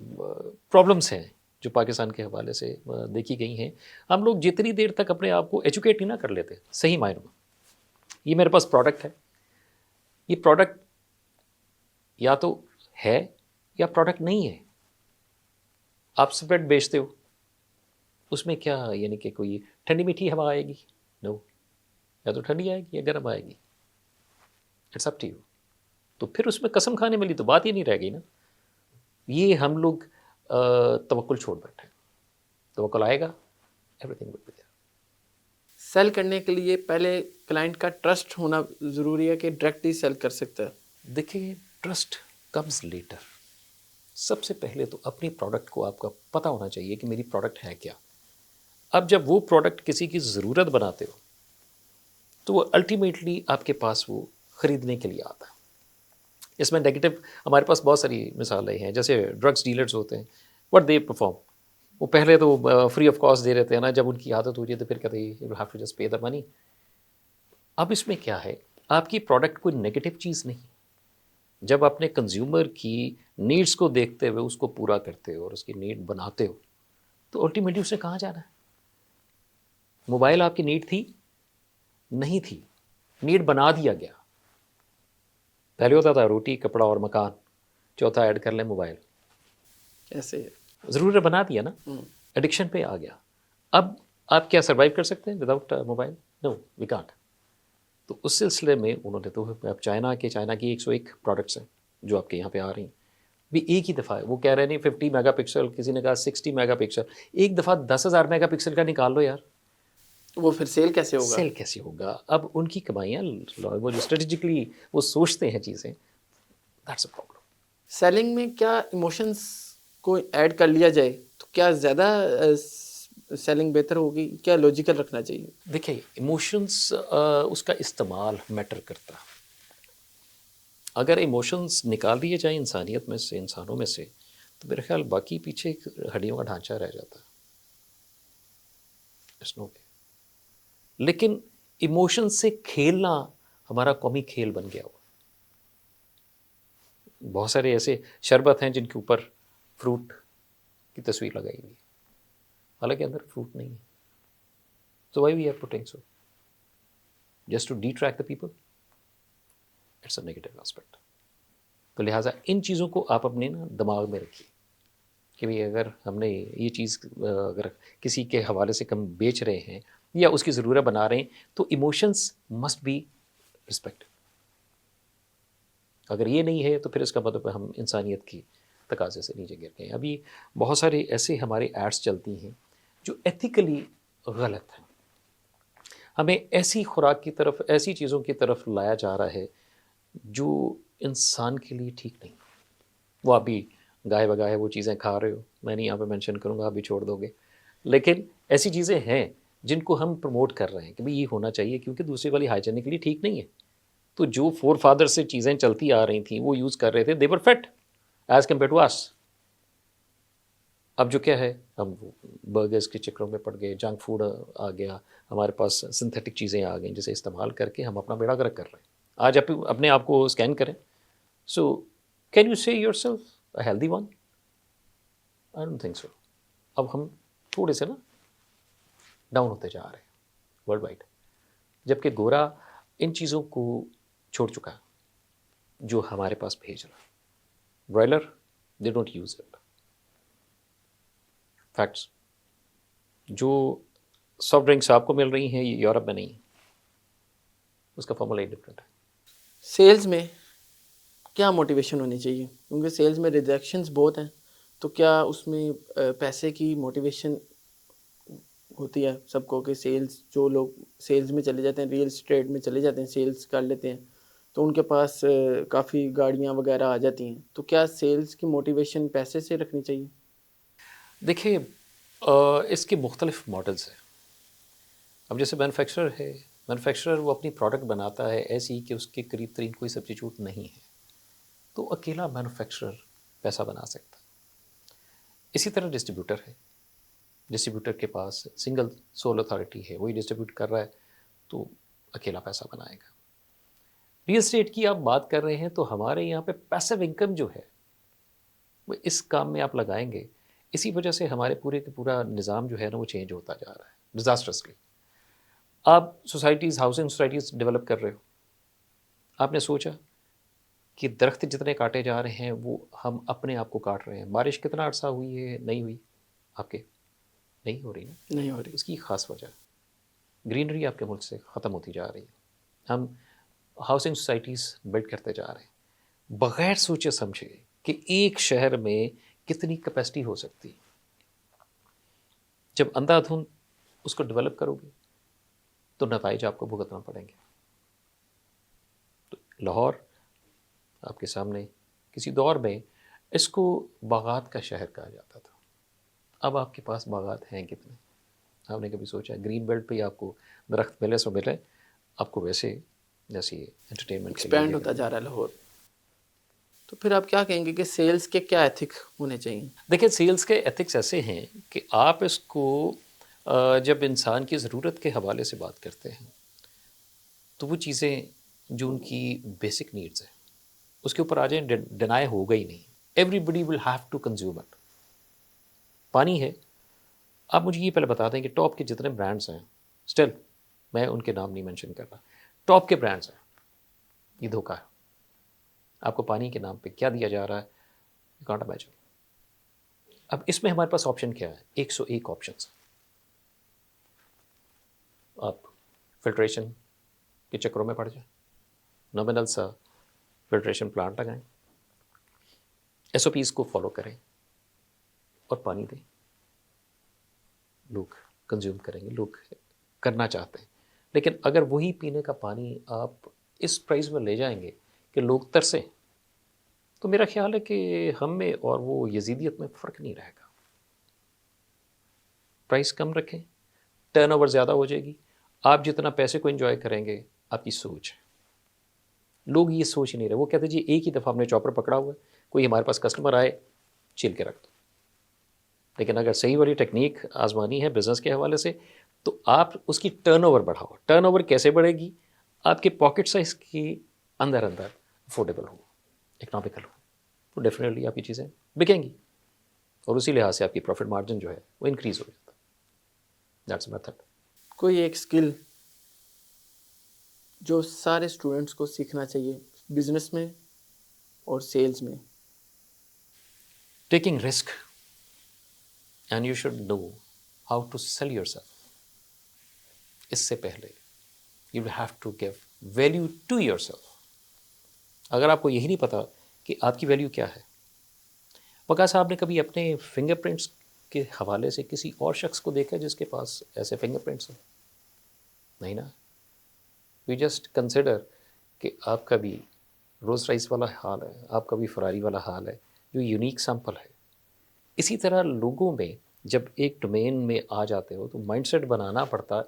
پرابلمس ہیں جو پاکستان کے حوالے سے دیکھی گئی ہیں. ہم لوگ جتنی دیر تک اپنے آپ کو ایجوکیٹ نہیں نہ کر لیتے صحیح معنوں میں، یہ میرے پاس پروڈکٹ ہے، یہ پروڈکٹ یا تو ہے یا پروڈکٹ نہیں ہے. آپ اسپریڈ بیچتے ہو، اس میں کیا یعنی کہ کوئی ٹھنڈی میٹھی ہوا آئے گی؟ نو، یا تو ٹھنڈی آئے گی یا گرم آئے گی، اٹس اپ ٹو یو. تو پھر اس میں قسم کھانے والی تو بات ہی نہیں رہ گئی نا. یہ ہم لوگ توکل چھوڑ بیٹھے. توکل آئے گا، everything will be there. Sale کرنے کے لیے پہلے کلائنٹ کا ٹرسٹ ہونا ضروری ہے کہ ڈائریکٹلی سیل کر سکتا ہے. دیکھیے ٹرسٹ کمز لیٹر. سب سے پہلے تو اپنی پروڈکٹ کو آپ کا پتہ ہونا چاہیے کہ میری پروڈکٹ ہے کیا. اب جب وہ پروڈکٹ کسی کی ضرورت بناتے ہو تو وہ الٹیمیٹلی آپ کے پاس وہ خریدنے کے لیے آتا ہے. اس میں نیگیٹو ہمارے پاس بہت ساری مثالیں ہیں، جیسے ڈرگس ڈیلرز ہوتے ہیں، وٹ دے پرفارم. وہ پہلے تو فری آف کاسٹ دے رہتے ہیں نا، جب ان کی عادت ہو جائے تو پھر کہتے ہیں you have to just pay the money. اب اس میں کیا ہے، آپ کی پروڈکٹ کوئی نیگیٹو چیز نہیں. جب اپنے کنزیومر کی نیڈس کو دیکھتے ہوئے اس کو پورا کرتے ہو اور اس کی نیڈ بناتے ہو تو الٹیمیٹلی اسے کہاں جانا ہے. موبائل آپ کی نیڈ تھی؟ نہیں تھی، نیڈ بنا دیا گیا. پہلے ہوتا تھا روٹی کپڑا اور مکان، چوتھا ایڈ کر لیں موبائل. ایسے ضرورت بنا دیا نا، ایڈکشن پہ آ گیا. اب آپ کیا سروائیو کر سکتے ہیں without mobile? No we can't. تو اس سلسلے میں انہوں نے تو اب چائنا کی 101 پروڈکٹس ہیں جو آپ کے یہاں پہ آ رہی ہیں، بھی ایک ہی دفعہ وہ کہہ رہے نہیں 50 میگا پکسل، کسی نے کہا 60 میگا پکسل، ایک دفعہ 10,000 میگا پکسل کا نکال لو یار. وہ پھر سیل کیسے ہوگا؟ سیل کیسے ہوگا؟ اب ان کی کمائیاں وہ جو اسٹریٹجکلی وہ سوچتے ہیں چیزیں، دیٹس اے پرابلم. سیلنگ میں کیا ایموشنس کو ایڈ کر لیا جائے تو کیا زیادہ سیلنگ بہتر ہوگی؟ کیا لوجیکل رکھنا چاہیے؟ دیکھیں ایموشنس اس کا استعمال میٹر کرتا. اگر ایموشنس نکال دیے جائیں انسانیت میں سے، انسانوں میں سے، تو میرے خیال باقی پیچھے ہڈیوں کا ڈھانچہ رہ جاتا ہے. اٹس نو وے. لیکن ایموشنس سے کھیلنا ہمارا قومی کھیل بن گیا ہوا. بہت سارے ایسے شربت ہیں جن کے اوپر فروٹ کی تصویر لگائی ہوئی ہے، حالانکہ اندر فروٹ نہیں ہے. So why we are putting so? Just to detract the people? It's a negative aspect. تو لہٰذا ان چیزوں کو آپ اپنے نا دماغ میں رکھیے کہ بھئی اگر ہم نے یہ چیز اگر کسی کے حوالے سے کم بیچ رہے ہیں یا اس کی ضرورت بنا رہے ہیں تو ایموشنس مسٹ بی رسپیکٹ. اگر یہ نہیں ہے تو پھر اس کا مطلب ہم انسانیت کی تقاضے سے نیچے گر گئے ہیں. ابھی بہت سارے ایسے ہمارے ایڈس چلتی ہیں جو ایتھیکلی غلط ہیں. ہمیں ایسی خوراک کی طرف، ایسی چیزوں کی طرف لایا جا رہا ہے جو انسان کے لیے ٹھیک نہیں. وہ آپ بھی گائے بگائے وہ چیزیں کھا رہے ہو، میں نہیں یہاں پہ مینشن کروں گا، آپ بھی چھوڑ دو گے، لیکن ایسی چیزیں ہیں جن کو ہم پروموٹ کر رہے ہیں کہ بھئی یہ ہونا چاہیے کیونکہ دوسری والی ہائیجینکلی ٹھیک نہیں ہے. تو جو فور فادر سے چیزیں چلتی آ رہی تھیں وہ یوز کر رہے تھے، دے ور فٹ ایز کمپیئر ٹو اس. اب جو کیا ہے، ہم برگرز کے چکروں میں پڑ گئے، جنک فوڈ آ گیا، ہمارے پاس سنتھیٹک چیزیں آ گئیں جسے استعمال کر کے ہم اپنا بیڑا غرق کر رہے ہیں. آج آپ اپنے آپ کو اسکین کریں، سو کین یو سے your self a healthy one? I don't think so. اب ہم تھوڑے سے نا ڈاؤن ہوتے جا رہے ہیں ورلڈ وائڈ، جبکہ گورا ان چیزوں کو چھوڑ چکا ہے جو ہمارے پاس بھیج رہا. Broiler they don't use it. Facts جو سافٹ ڈرنکس آپ کو مل رہی ہیں یہ یورپ میں نہیں، اس کا فارمولا ڈفرینٹ ہے. سیلز میں کیا موٹیویشن ہونی چاہیے؟ کیونکہ سیلز میں ریجیکشنز بہت ہیں، تو کیا اس میں پیسے کی موٹیویشن ہوتی ہے سب کو کہ سیلز، جو لوگ سیلز میں چلے جاتے ہیں، ریئل اسٹیٹ میں چلے جاتے ہیں، سیلز کر لیتے ہیں تو ان کے پاس کافی گاڑیاں وغیرہ آ جاتی ہیں، تو کیا سیلز کی موٹیویشن پیسے سے رکھنی چاہیے؟ دیکھیں اس کے مختلف ماڈلز ہیں. اب جیسے مینوفیکچرر ہے، مینوفیکچرر وہ اپنی پروڈکٹ بناتا ہے ایسی کہ اس کے قریب ترین کوئی سبسٹیچیوٹ نہیں ہے، تو اکیلا مینوفیکچرر پیسہ بنا سکتا ہے. اسی طرح ڈسٹریبیوٹر ہے، ڈسٹریبیوٹر کے پاس سنگل سول اتھارٹی ہے، وہی ڈسٹریبیوٹ کر رہا ہے تو اکیلا پیسہ بنائے گا. ریئل اسٹیٹ کی آپ بات کر رہے ہیں تو ہمارے یہاں پہ پیسو انکم جو ہے وہ اس کام میں آپ لگائیں گے. اسی وجہ سے ہمارے پورے کا پورا نظام جو ہے نا وہ چینج ہوتا جا رہا ہے ڈیزاسٹرسلی. آپ سوسائٹیز، ہاؤسنگ سوسائٹیز ڈیولپ کر رہے ہو، آپ نے سوچا کہ درخت جتنے کاٹے جا رہے ہیں وہ ہم اپنے آپ کو کاٹ رہے ہیں. بارش کتنا عرصہ ہوئی ہے نہیں ہوئی آپ کے؟ نہیں ہو رہی نا. نہیں ہو رہی. اس کی خاص وجہ گرینری آپ کے ملک سے ختم ہوتی جا رہی ہے. ہم ہاؤسنگ سوسائٹیز بلڈ کرتے جا رہے ہیں بغیر سوچے سمجھے کہ ایک شہر میں کتنی کیپیسٹی ہو سکتی. جب اندھا دھند اس کو ڈیولپ کرو گے تو نتائج آپ کو بھگتنا پڑیں گے. تو لاہور آپ کے سامنے کسی دور میں اس کو باغات کا شہر کہا جاتا تھا. اب آپ کے پاس باغات ہیں کتنے؟ آپ نے کبھی سوچا؟ گرین بیلٹ پہ آپ کو درخت ملے سو ملے، آپ کو ویسے جیسے انٹرٹینمنٹ ایکسپینڈ ہوتا جا رہا ہے لاہور. تو پھر آپ کیا کہیں گے کہ سیلز کے کیا ایتھک ہونے چاہیے؟ دیکھیں سیلز کے ایتھکس ایسے ہیں کہ آپ اس کو جب انسان کی ضرورت کے حوالے سے بات کرتے ہیں تو وہ چیزیں جو ان کی بیسک نیڈز ہیں اس کے اوپر آ جائیں ڈینائی ہوگا ہی نہیں. Everybody will have to consume it. پانی ہے، آپ مجھے یہ پہلے بتا دیں کہ ٹاپ کے جتنے برانڈس ہیں، اسٹل میں ان کے نام نہیں مینشن کر رہا، ٹاپ کے برانڈس ہیں، یہ دھوکہ ہے. آپ کو پانی کے نام پہ کیا دیا جا رہا ہے یو کانٹ امیجن. اب اس میں ہمارے پاس آپشن کیا ہے؟ 101 آپشنس. آپ فلٹریشن کے چکروں میں پڑ جائیں، نومینل سا فلٹریشن پلانٹ لگائیں، ایس او پیز کو فالو کریں اور پانی دیں. لوگ کنزیوم کریں گے، لوگ کرنا چاہتے ہیں. لیکن اگر وہی پینے کا پانی آپ اس پرائز میں لے جائیں گے کہ لوگ ترسیں تو میرا خیال ہے کہ ہم میں اور وہ یزیدیت میں فرق نہیں رہے گا. پرائز کم رکھیں، ٹرن اوور زیادہ ہو جائے گی. آپ جتنا پیسے کو انجوائے کریں گے آپ کی سوچ ہے. لوگ یہ سوچ نہیں رہے، وہ کہتے ہیں جی ایک ہی دفعہ ہم نے چاپر پکڑا ہوا ہے، کوئی ہمارے پاس کسٹمر آئے چل کے رکھ دو. لیکن اگر صحیح والی ٹیکنیک آزمانی ہے بزنس کے حوالے سے تو آپ اس کی ٹرن اوور بڑھاؤ. ٹرن اوور کیسے بڑھے گی؟ آپ کے پاکٹ سائز کی اندر افورڈیبل ہو، اکنامیکل ہو، تو ڈیفینیٹلی آپ کی چیزیں بکیں گی اور اسی لحاظ سے آپ کی پروفٹ مارجن جو ہے وہ انکریز ہو جاتا ہے. That's method. کوئی ایک اسکل جو سارے اسٹوڈنٹس کو سیکھنا چاہیے بزنس میں اور سیلز میں؟ Taking risk and you should know how to sell yourself. اس سے پہلے you will have to give value to yourself. اگر آپ کو یہی نہیں پتا کہ آپ کی ویلیو کیا ہے. وقاص صاحب نے کبھی اپنے فنگر پرنٹس کے حوالے سے کسی اور شخص کو دیکھا جس کے پاس ایسے فنگر پرنٹس ہیں؟ نہیں نا. یو جسٹ کنسیڈر کہ آپ کا بھی روز رائس والا حال ہے، آپ کا بھی فراری والا حال ہے جو یونیک سیمپل ہے. اسی طرح لوگوں میں جب ایک ڈومین میں آ جاتے ہو تو مائنڈ سیٹ بنانا پڑتا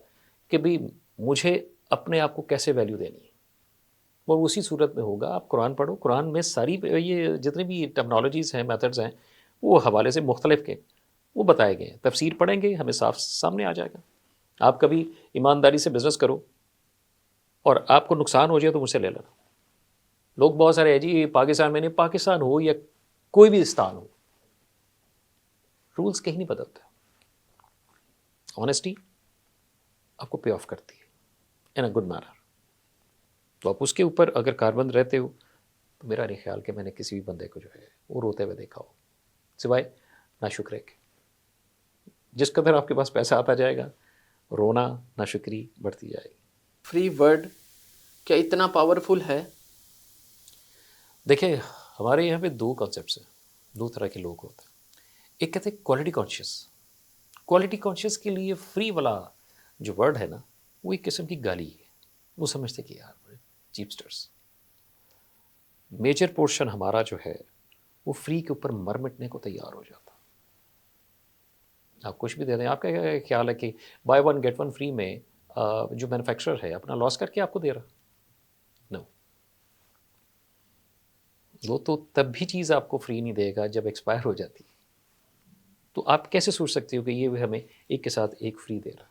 کہ بھئی مجھے اپنے آپ کو کیسے ویلیو دینی ہے. اور اسی صورت میں ہوگا آپ قرآن پڑھو، قرآن میں ساری یہ جتنی بھی ٹرمنالوجیز ہیں، میتھڈز ہیں، وہ حوالے سے مختلف کے وہ بتائے گئے ہیں. تفسیر پڑھیں گے ہمیں صاف سامنے آ جائے گا. آپ کبھی ایمانداری سے بزنس کرو اور آپ کو نقصان ہو جائے تو مجھ سے لے لینا. لوگ بہت سارے ہیں جی پاکستان میں نہیں، پاکستان ہو یا کوئی بھی استان ہو، رولز کہیں نہیں بدلتے. آنیسٹی آپ کو پے آف کرتی ہے ان اے گڈ مینر. تو آپ اس کے اوپر اگر کاربند رہتے ہو تو میرا نہیں خیال کہ میں نے کسی بھی بندے کو جو ہے وہ روتے ہوئے دیکھا ہو سوائے ناشکرے کے. جس قدر آپ کے پاس پیسہ آتا جائے گا رونا ناشکری بڑھتی جائے گی. فری ورڈ کیا اتنا پاورفل ہے؟ دیکھیں ہمارے یہاں پہ دو کانسیپٹس ہیں، دو طرح کے لوگ ہوتے ہیں. ایک کہتے ہیں کوالٹی کانشیس. کوالٹی کانشیس کے لیے فری والا جو ورڈ ہے نا وہ ایک قسم کی گالی ہے. وہ سمجھتے کہ یار بڑے چیپسٹرس. میجر پورشن ہمارا جو ہے وہ فری کے اوپر مر مٹنے کو تیار ہو جاتا. آپ کچھ بھی دے دیں. آپ کا کیا خیال ہے کہ buy one get one free میں جو مینوفیکچرر ہے اپنا لاس کر کے آپ کو دے رہا؟ نو. وہ تو تب بھی چیز آپ کو فری نہیں دے گا جب ایکسپائر ہو جاتی. تو آپ کیسے سوچ سکتے ہو کہ یہ ہمیں ایک کے ساتھ ایک فری دے رہا؟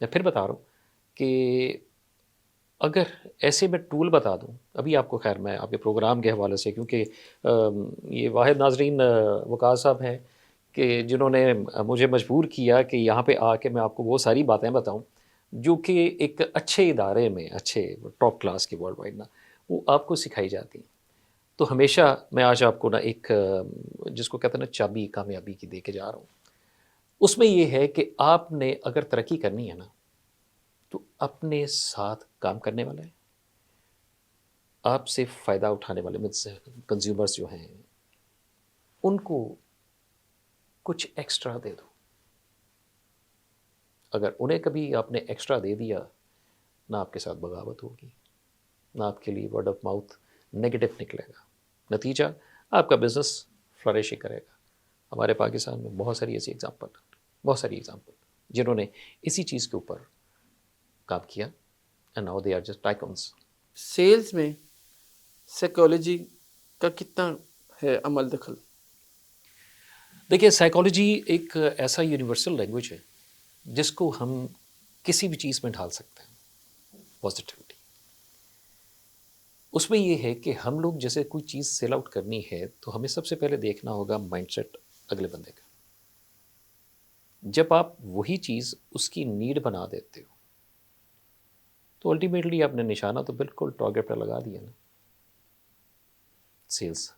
میں پھر بتا رہا ہوں کہ اگر ایسے میں ٹول بتا دوں، ابھی آپ کو، خیر میں آپ کے پروگرام کے حوالے سے، کیونکہ یہ واحد ناظرین وقاص صاحب ہیں کہ جنہوں نے مجھے مجبور کیا کہ یہاں پہ آ کے میں آپ کو وہ ساری باتیں بتاؤں جو کہ ایک اچھے ادارے میں، اچھے ٹاپ کلاس کے ورلڈ وائڈ نا، وہ آپ کو سکھائی جاتی ہیں. تو ہمیشہ میں آج آپ کو نا ایک جس کو کہتے ہیں نا چابی کامیابی کی دے کے جا رہا ہوں. اس میں یہ ہے کہ آپ نے اگر ترقی کرنی ہے نا، تو اپنے ساتھ کام کرنے والے ہیں، آپ سے فائدہ اٹھانے والے کنزیومرز جو ہیں، ان کو کچھ ایکسٹرا دے دو. اگر انہیں کبھی آپ نے ایکسٹرا دے دیا، نہ آپ کے ساتھ بغاوت ہوگی، نہ آپ کے لیے ورڈ آف ماؤتھ نگیٹو نکلے گا. نتیجہ آپ کا بزنس فلرش ہی کرے گا. ہمارے پاکستان میں بہت ساری ایسی ایگزامپل جنہوں نے اسی چیز کے اوپر کام کیا، and now they are just tycoons. Sales میں سائیکالوجی کا کتنا ہے عمل دخل؟ دیکھیے، سائیکالوجی ایک ایسا یونیورسل لینگویج ہے جس کو ہم کسی بھی چیز میں ڈھال سکتے ہیں. پازیٹیوٹی اس میں یہ ہے کہ ہم لوگ جیسے کوئی چیز سیل آؤٹ کرنی ہے تو ہمیں سب سے پہلے دیکھنا ہوگا مائنڈ سیٹ اگلے بندے کا. جب آپ وہی چیز اس کی نیڈ بنا دیتے ہو تو الٹیمیٹلی آپ نے نشانہ تو بالکل ٹارگیٹ پہ لگا دیا نا. سیلز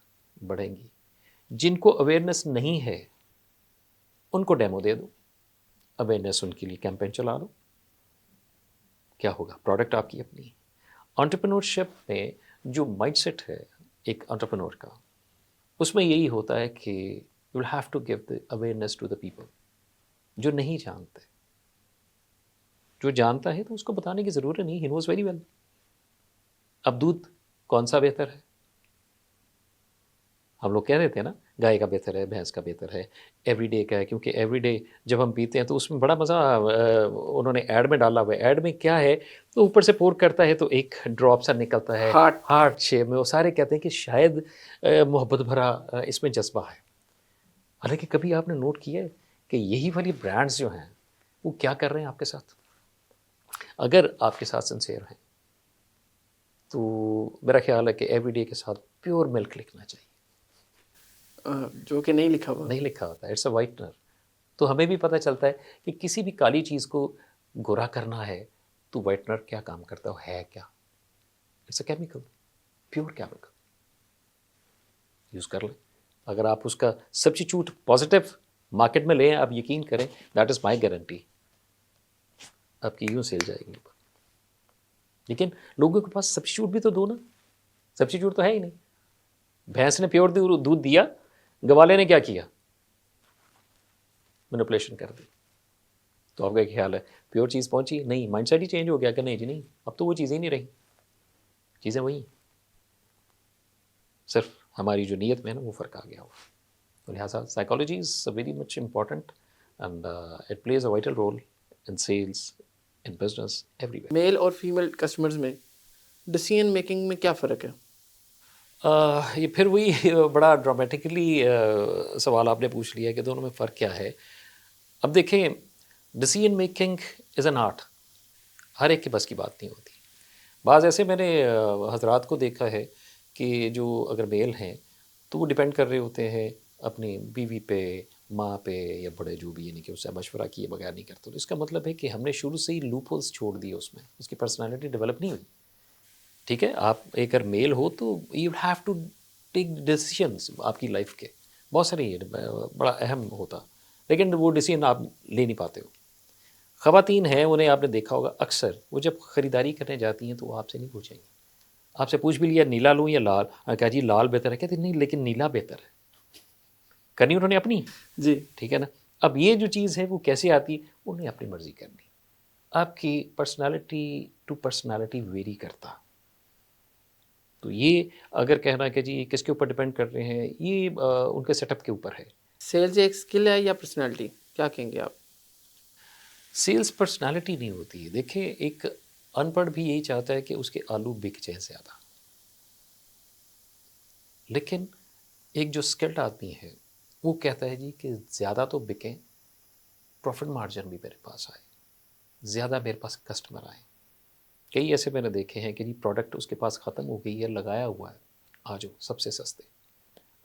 بڑھیں گی. جن کو اویئرنیس نہیں ہے ان کو ڈیمو دے دو، اویئرنیس ان کے لیے کیمپین چلا لو. کیا ہوگا؟ پروڈکٹ آپ کی اپنی. انٹرپرینورشپ میں جو مائنڈ سیٹ ہے ایک انٹرپرینور کا، اس میں یہی ہوتا ہے کہ you will have to give the awareness to the people جو نہیں جانتے. جو جانتا ہے تو اس کو بتانے کی ضرورت نہیں، ہی نوز ویری ویل. اب دودھ کون سا بہتر ہے؟ ہم لوگ کہہ رہے تھے نا، گائے کا بہتر ہے، بھینس کا بہتر ہے، ایوری ڈے کا ہے، کیونکہ ایوری ڈے جب ہم پیتے ہیں تو اس میں بڑا مزہ انہوں نے ایڈ میں ڈالا ہوا ہے. ایڈ میں کیا ہے تو اوپر سے پور کرتا ہے تو ایک ڈراپ سا نکلتا ہے ہارٹ شیپ میں. وہ سارے کہتے ہیں کہ شاید محبت بھرا اس میں جذبہ ہے. حالانکہ کبھی آپ نے نوٹ کیا ہے کہ یہی والی برانڈز جو ہیں وہ کیا کر رہے ہیں آپ کے ساتھ؟ اگر آپ کے ساتھ سنسیئر ہیں تو میرا خیال ہے کہ ایوری ڈے کے ساتھ پیور ملک لکھنا چاہیے، جو کہ نہیں لکھا ہوا. نہیں لکھا ہوتا، اٹس اے وائٹنر. تو ہمیں بھی پتہ چلتا ہے کہ کسی بھی کالی چیز کو گورا کرنا ہے تو وائٹنر کیا کام کرتا ہے کیا؟ It's a chemical, pure chemical. Use کر لیں. اگر آپ اس کا سبسٹیچیوٹ پازیٹیو مارکیٹ میں لیں، آپ یقین کریں، دیٹ از مائی گارنٹی، آپ کی یوں سیل جائے گی. لیکن لوگوں کے پاس سبسٹیچیوٹ بھی تو دو نا. سبسٹیچیوٹ تو ہے ہی نہیں. بھینس نے پیور دودھ دیا، گوالے نے کیا کیا؟ مینپولیشن کر دی. تو آپ کا کیا خیال ہے پیور چیز پہنچی؟ نہیں. مائنڈ سیٹ ہی چینج ہو گیا کہ نہیں جی نہیں، اب تو وہ چیزیں ہی نہیں رہی، چیزیں وہی، صرف ہماری جو نیت میں ہے نا وہ فرق آ گیا ہوا. تو لہٰذا psychology is very much important and it plays a vital role in sales, in business, everywhere. Male اور فیمیل کسٹمرز میں ڈیسیژن میکنگ میں کیا فرق ہے؟ یہ پھر وہی بڑا ڈرامیٹیکلی سوال آپ نے پوچھ لیا کہ دونوں میں فرق کیا ہے. اب دیکھیں، decision making is an art, ہر ایک کے بس کی بات نہیں ہوتی. بعض ایسے میں نے حضرات کو دیکھا ہے کہ جو اگر میل ہیں تو وہ ڈپینڈ کر رہے ہوتے ہیں اپنی بیوی پہ، ماں پہ، یا بڑے جو بھی، یعنی کہ اس سے مشورہ کیے بغیر نہیں کرتے. تو اس کا مطلب ہے کہ ہم نے شروع سے ہی لوپ ہولس چھوڑ دیے، اس میں اس کی پرسنالٹی ڈیولپ نہیں ہوئی. ٹھیک ہے، آپ ایک اگر میل ہو تو you have to take decisions آپ کی لائف کے، بہت سارے بڑا اہم ہوتا، لیکن وہ ڈیسیجن آپ لے نہیں پاتے ہو. خواتین ہیں، انہیں آپ نے دیکھا ہوگا اکثر وہ جب خریداری کرنے جاتی ہیں تو وہ آپ سے نہیں پوچھیں گی. آپ سے پوچھ بھی لیا نیلا لوں یا لال، کہا جی لال بہتر ہے، کہتے نہیں لیکن نیلا بہتر ہے. کرنی انہوں نے اپنی، جی ٹھیک ہے نا. اب یہ جو چیز ہے وہ کیسے آتی، انہیں اپنی مرضی کرنی. آپ کی پرسنالٹی ٹو پرسنالٹی ویری کرتا. تو یہ اگر کہنا کہ جی کس کے اوپر ڈپینڈ کر رہے ہیں، یہ ان کے سیٹ اپ کے اوپر ہے. سیلز ایک اسکل ہے یا پرسنالٹی، کیا کہیں گے آپ؟ سیلز پرسنالٹی نہیں ہوتی ہے. دیکھیں ایک ان پڑھ بھی یہی چاہتا ہے کہ اس کے آلو بک جائیں زیادہ، لیکن ایک جو اسکلڈ آدمی ہے وہ کہتا ہے جی کہ زیادہ تو بکیں، پروفٹ مارجن بھی میرے پاس آئے، زیادہ میرے پاس کسٹمر آئے. کئی ایسے میں نے دیکھے ہیں کہ جی پروڈکٹ اس کے پاس ختم ہو گئی ہے، لگایا ہوا ہے، آ جاؤ سب سے سستے.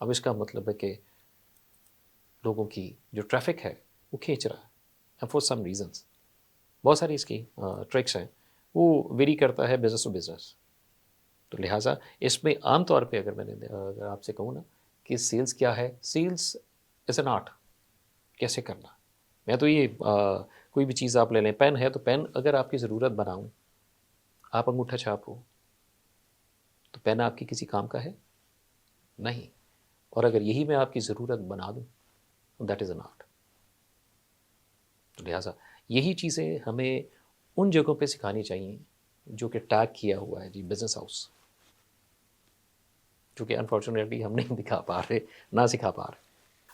اب اس کا مطلب ہے کہ لوگوں کی جو ٹریفک ہے وہ کھینچ رہا ہے فور سم ریزنس. بہت ساری اس کی ٹرکس ہیں، وہ ویری کرتا ہے بزنس ٹو بزنس. تو لہٰذا اس میں عام طور پہ اگر آپ سے کہوں نا کہ سیلز کیا ہے، سیلز از این آرٹ. کیسے کرنا، میں تو یہ کوئی بھی چیز آپ لے لیں، پین ہے تو پین اگر آپ کی ضرورت بناؤں، آپ انگوٹھا چھاپ ہو تو پین آپ کی کسی کام کا ہے نہیں، اور اگر یہی میں آپ کی ضرورت بنا دوں دیٹ از این آرٹ. تو لہٰذا یہی چیزیں ہمیں ان جگہوں پہ سکھانی چاہیے جو کہ ٹیگ کیا ہوا ہے جی بزنس ہاؤس، جو کہ انفارچونیٹلی ہم نہیں دکھا پا رہے، نہ سکھا پا رہے.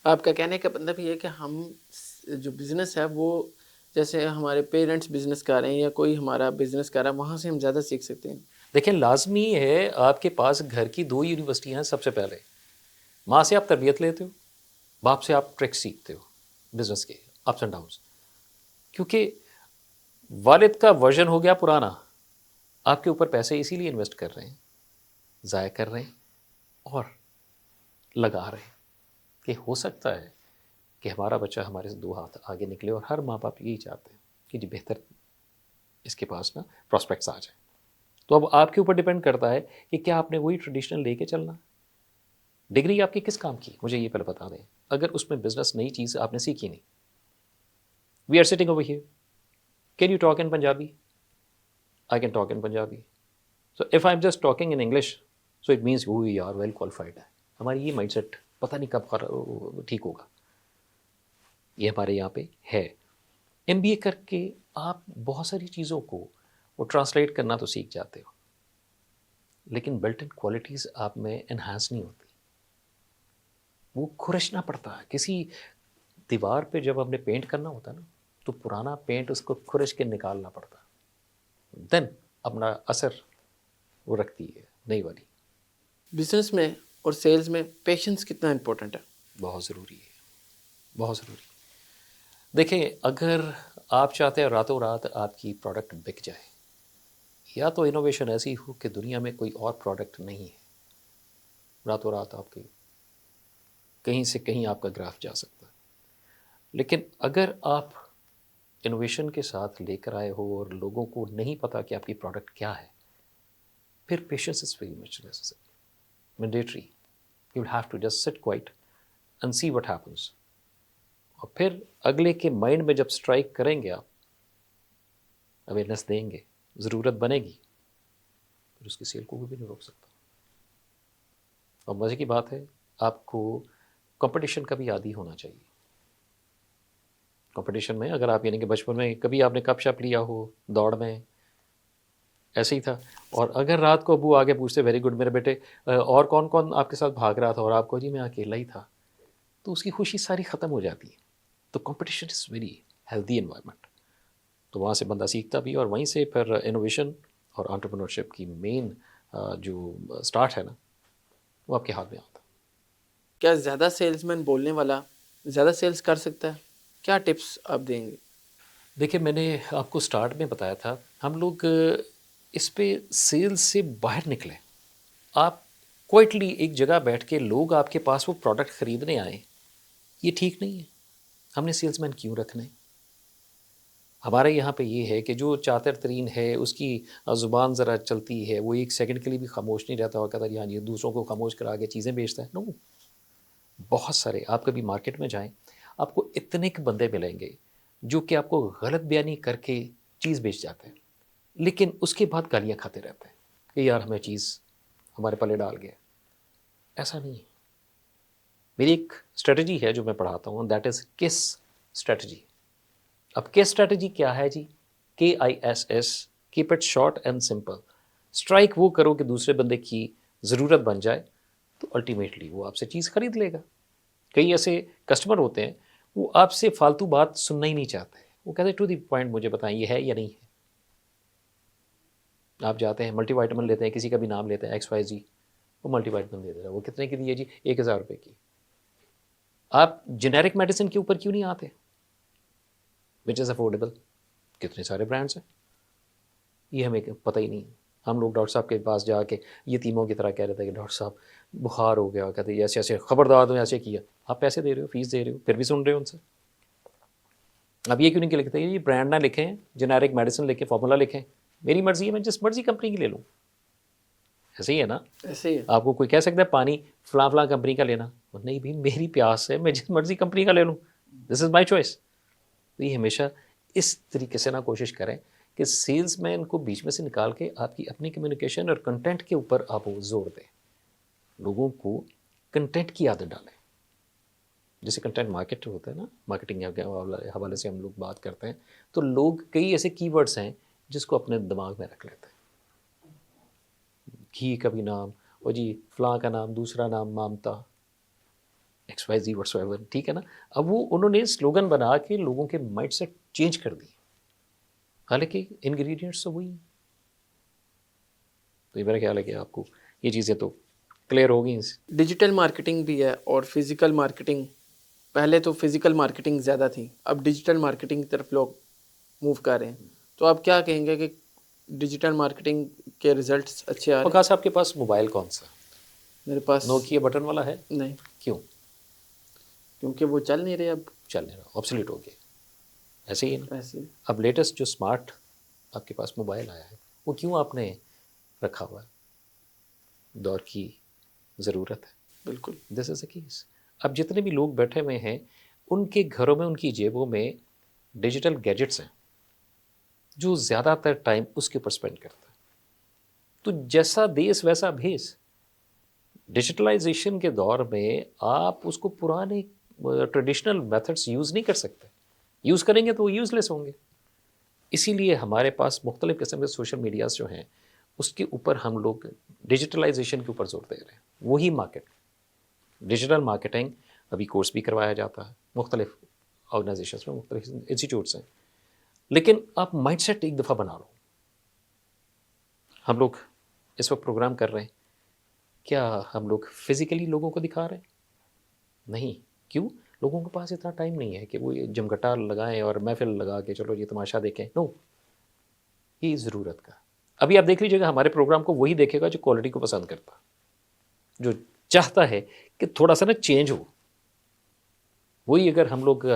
آپ کا کہنے کا مطلب یہ ہے کہ ہم جو بزنس ہے وہ جیسے ہمارے پیرنٹس بزنس کر رہے ہیں یا کوئی ہمارا بزنس کر رہا ہے وہاں سے ہم زیادہ سیکھ سکتے ہیں. دیکھیں لازمی ہے آپ کے پاس گھر کی 2 یونیورسٹیاں ہیں. سب سے پہلے ماں سے آپ تربیت لیتے ہو، باپ سے آپ ٹرک سیکھتے ہو بزنس کے اپس اینڈ ڈاؤنس. کیونکہ والد کا ورژن ہو گیا پرانا، آپ کے اوپر پیسے اسی لیے انویسٹ کر رہے ہیں، ضائع کر رہے ہیں اور لگا رہے ہیں کہ ہو سکتا ہے کہ ہمارا بچہ ہمارے سے 2 ہاتھ آگے نکلے. اور ہر ماں باپ یہی چاہتے ہیں کہ جی بہتر اس کے پاس نا پراسپیکٹس آ جائیں. تو اب آپ کے اوپر ڈیپینڈ کرتا ہے کہ کیا آپ نے وہی ٹریڈیشنل لے کے چلنا. ڈگری آپ کی کس کام کی، مجھے یہ پہلے بتا دیں. اگر اس میں بزنس نئی چیز آپ نے سیکھی نہیں. We are sitting over here, can you talk in Punjabi? I can talk in Punjabi. So if I am just talking in English so it means we are well qualified. ہماری یہ مائنڈ سیٹ پتہ نہیں کب ٹھیک ہوگا. یہ ہمارے یہاں پہ ہے. ایم بی اے کر کے آپ بہت ساری چیزوں کو وہ ٹرانسلیٹ کرنا تو سیکھ جاتے ہو، لیکن بلٹ ان کوالٹیز آپ میں انہانس نہیں ہوتی. وہ کھرچنا پڑتا ہے. کسی دیوار پہ جب ہم نے پینٹ کرنا ہوتا ہے نا تو پرانا پینٹ اس کو کھرچ کے نکالنا پڑتا، دین اپنا اثر وہ رکھتی ہے نئی والی. بزنس میں اور سیلز میں پیشنس کتنا امپورٹنٹ ہے؟ بہت ضروری ہے، بہت ضروری. دیکھیں اگر آپ چاہتے ہیں راتوں رات آپ کی پروڈکٹ بک جائے، یا تو انوویشن ایسی ہو کہ دنیا میں کوئی اور پروڈکٹ نہیں ہے، راتوں رات آپ کی کہیں سے کہیں آپ کا گراف جا سکتا ہے. لیکن اگر آپ انوویشن کے ساتھ لے کر آئے ہو اور لوگوں کو نہیں پتا کہ آپ کی پروڈکٹ کیا ہے، پھر patience is very much necessary, mandatory. You will have to just sit quiet and see what happens. اور پھر اگلے کے مائنڈ میں جب اسٹرائک کریں گے، آپ اویئرنیس دیں گے، ضرورت بنے گی، پھر اس کی سیل کو بھی نہیں روک سکتا. اور مزے کی بات ہے آپ کو کمپٹیشن کا بھی عادی ہونا چاہیے. کمپٹیشن میں اگر آپ یعنی کہ بچپن میں کبھی آپ نے کپ شپ لیا ہو دوڑ میں، ایسے ہی تھا، اور اگر رات کو ابو آگے پوچھتے ویری گڈ میرے بیٹے اور کون کون آپ کے ساتھ بھاگ رہا تھا، اور آپ کو جی میں اکیلا ہی تھا، تو اس کی خوشی ساری ختم ہو جاتی ہے. تو competition is very healthy environment. تو وہاں سے بندہ سیکھتا بھی، اور وہیں سے پھر انوویشن اور انٹرپرینورشپ کی مین جو اسٹارٹ ہے نا وہ آپ کے ہاتھ میں آتا. کیا زیادہ سیلز مین بولنے والا زیادہ سیلز کر سکتا ہے؟ کیا ٹپس آپ دیں گے؟ دیکھیں میں نے آپ کو سٹارٹ میں بتایا تھا، ہم لوگ اس پہ سیلز سے باہر نکلیں. آپ کوئٹلی ایک جگہ بیٹھ کے لوگ آپ کے پاس وہ پروڈکٹ خریدنے آئیں، یہ ٹھیک نہیں ہے. ہم نے سیلز مین کیوں رکھنا ہے؟ ہمارے یہاں پہ یہ ہے کہ جو چاتر ترین ہے اس کی زبان ذرا چلتی ہے، وہ ایک سیکنڈ کے لیے بھی خاموش نہیں رہتا اور کہتا ہے ہاں یہ دوسروں کو خاموش کرا کے چیزیں بیچتا ہے. نو، بہت سارے آپ کبھی مارکیٹ میں جائیں آپ کو اتنے کے بندے ملیں گے جو کہ آپ کو غلط بیانی کر کے چیز بیچ جاتے ہیں، لیکن اس کے بعد گالیاں کھاتے رہتے ہیں کہ یار ہمیں چیز ہمارے پلے ڈال گیا. ایسا نہیں ہے. میری ایک اسٹریٹجی ہے جو میں پڑھاتا ہوں، دیٹ از کس اسٹریٹجی. اب کیس اسٹریٹجی کیا ہے جی؟ KISS، keep it short and simple. Strike وہ کرو کہ دوسرے بندے کی ضرورت بن جائے، تو الٹیمیٹلی وہ آپ سے چیز خرید لے گا. کئی ایسے کسٹمر ہوتے ہیں وہ آپ سے فالتو بات سننا ہی نہیں چاہتے، وہ کہتے ہیں ٹو دی پوائنٹ مجھے بتائیں یہ ہے یا نہیں ہے. آپ جاتے ہیں ملٹی وائٹامن لیتے ہیں, کسی کا بھی نام لیتے ہیں ایکس وائی زی, وہ ملٹی وائٹامن دے دے رہا ہے, وہ کتنے کی دی ہے جی, 1000 روپے کی. آپ جنیرک میڈیسن کے اوپر کیوں نہیں آتے وچ از افورڈیبل؟ کتنے سارے برانڈس ہیں, یہ ہمیں پتہ ہی نہیں. ہم لوگ ڈاکٹر صاحب کے پاس جا کے یتیموں کی طرح کہہ رہے تھے کہ ڈاکٹر صاحب بخار ہو گیا, کہتے ہیں ایسے ایسے, خبردار ہو ایسے کیا. آپ پیسے دے رہے ہو, فیس دے رہے ہو, پھر بھی سن رہے ہو ان سے. اب یہ کیوں نہیں کہ لکھتے یہ برانڈ نہ لکھیں, جنیرک میڈیسن لکھیں, فارمولا لکھیں, میری مرضی ہے میں جس مرضی کمپنی کی لے لوں. ایسے ہی ہے نا, ایسے ہی ہے. آپ کو کوئی کہہ سکتا ہے پانی فلاں فلاں کمپنی کا لینا, نہیں بھی میری پیاس ہے, میں جس مرضی کمپنی کا لے لوں, دس از مائی چوائس. تو یہ ہمیشہ اس طریقے سے نہ کوشش کریں کہ سیلز مین کو بیچ میں سے نکال کے آپ کی اپنی کمیونیکیشن اور کنٹینٹ کے اوپر آپ زور دیں. لوگوں کو کنٹینٹ کی عادت ڈالیں. جیسے کنٹینٹ مارکیٹ ہوتا ہے نا, مارکیٹنگ کے حوالے سے ہم لوگ بات کرتے ہیں, تو لوگ کئی ایسے کی ورڈس ہیں جس کو اپنے دماغ میں رکھ لیتے ہیں. گھی کا بھی نام, اور جی فلاں کا نام, دوسرا نام Mamta, X Y Z whatsoever, ٹھیک ہے نا. اب وہ انہوں نے سلوگن بنا کے لوگوں کے مائنڈ سیٹ چینج کر دی, حالانکہ انگریڈینٹس تو وہی ہیں. تو یہ میرا خیال ہے کہ آپ کو یہ چیزیں تو کلیئر ہو گئی. ڈیجیٹل مارکیٹنگ بھی ہے اور فزیکل مارکیٹنگ. پہلے تو فزیکل مارکیٹنگ زیادہ تھی, اب ڈیجیٹل مارکیٹنگ کی طرف لوگ موو کر رہے ہیں. تو آپ کیا کہیں گے کہ ڈیجیٹل مارکیٹنگ کے ریزلٹس اچھے آ رہے ہیں؟ وقاص صاحب کے پاس موبائل کون سا؟ میرے پاس نوکیا بٹن والا ہے. نہیں, کیوں؟ کیونکہ وہ چل نہیں رہے, اب چل نہیں رہا, آبسلیٹ ہو گیا. ایسے ہی ہے نا. ایسے. اب لیٹسٹ جو اسمارٹ آپ کے پاس موبائل آیا ہے وہ کیوں آپ نے رکھا ہوا ہے؟ دور کی ضرورت ہے. بالکل. دس از اے کیس. اب جتنے بھی لوگ بیٹھے ہوئے ہیں ان کے گھروں میں, ان کی جیبوں میں ڈیجیٹل گیجٹس ہیں جو زیادہ تر ٹائم اس کے اوپر اسپینڈ کرتا ہے. تو جیسا دیس ویسا بھیس. ڈیجیٹلائزیشن کے دور میں آپ اس کو پرانے ٹریڈیشنل میتھڈس یوز نہیں کر سکتے. یوز کریں گے تو وہ یوز لیس ہوں گے. اسی لیے ہمارے پاس مختلف قسم کے سوشل میڈیاز جو ہیں اس کے اوپر ہم لوگ ڈیجیٹلائزیشن کے اوپر زور دے رہے ہیں. وہی مارکیٹ, ڈیجیٹل مارکیٹنگ, ابھی کورس بھی کروایا جاتا ہے مختلف آرگنائزیشنس میں, مختلف انسٹیٹیوٹس ہیں. لیکن آپ مائنڈ سیٹ ایک دفعہ بنا لو. ہم لوگ اس وقت پروگرام کر رہے ہیں, کیا ہم لوگ فزیکلی لوگوں کو دکھا رہے ہیں؟ نہیں. کیوں؟ لوگوں کے پاس اتنا ٹائم نہیں ہے کہ وہ جمگٹا لگائیں اور محفل لگا کے چلو یہ تماشا دیکھیں. نو, یہ ضرورت کا. ابھی آپ دیکھ لیجیے گا ہمارے پروگرام کو وہی دیکھے گا جو کوالٹی کو پسند کرتا, جو چاہتا ہے کہ تھوڑا سا نا چینج ہو. وہی اگر ہم لوگ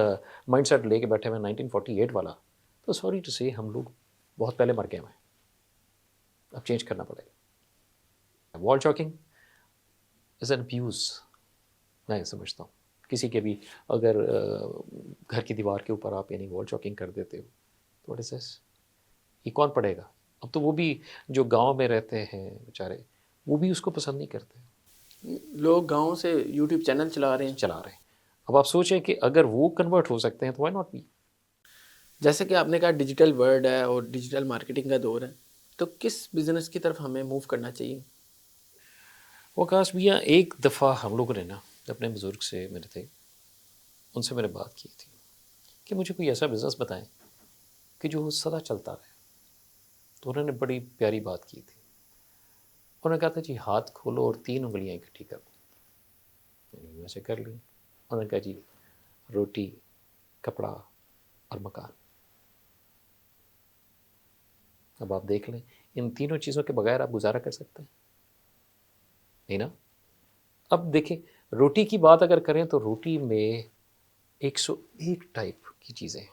مائنڈ سیٹ لے کے بیٹھے ہوئے 1948 والا, تو سوری ٹو سے ہم لوگ بہت پہلے مر گئے ہیں. اب چینج کرنا پڑے گا. وال چاکنگ از این ابیوز, میں سمجھتا ہوں. کسی کے بھی اگر گھر کی دیوار کے اوپر آپ یعنی وال چاکنگ کر دیتے ہو تو واٹ از دس, یہ کون پڑھے گا؟ اب تو وہ بھی جو گاؤں میں رہتے ہیں بیچارے, وہ بھی اس کو پسند نہیں کرتے. لوگ گاؤں سے یوٹیوب چینل چلا رہے ہیں. اب آپ سوچیں کہ اگر وہ کنورٹ ہو سکتے ہیں تو وائی ناٹ بی. جیسے کہ آپ نے کہا ڈیجیٹل ورلڈ ہے اور ڈیجیٹل مارکیٹنگ کا دور ہے, تو کس بزنس کی طرف ہمیں موو کرنا چاہیے؟ وقاص بھیا, ایک دفعہ ہم لوگوں نے نا اپنے بزرگ سے میرے تھے, ان سے میں نے بات کی تھی کہ مجھے کوئی ایسا بزنس بتائیں کہ جو سدا چلتا رہے. تو انہوں نے بڑی پیاری بات کی تھی. انہوں نے کہا تھا جی ہاتھ کھولو اور 3 انگلیاں اکٹھی کر دو. میں نے ویسے کر لی. انہوں نے کہا جی روٹی, کپڑا اور مکان. اب آپ دیکھ لیں ان تینوں چیزوں کے بغیر آپ گزارا کر سکتے ہیں؟ نہیں نا. اب دیکھیں روٹی کی بات اگر کریں تو روٹی میں 101 ٹائپ کی چیزیں ہیں.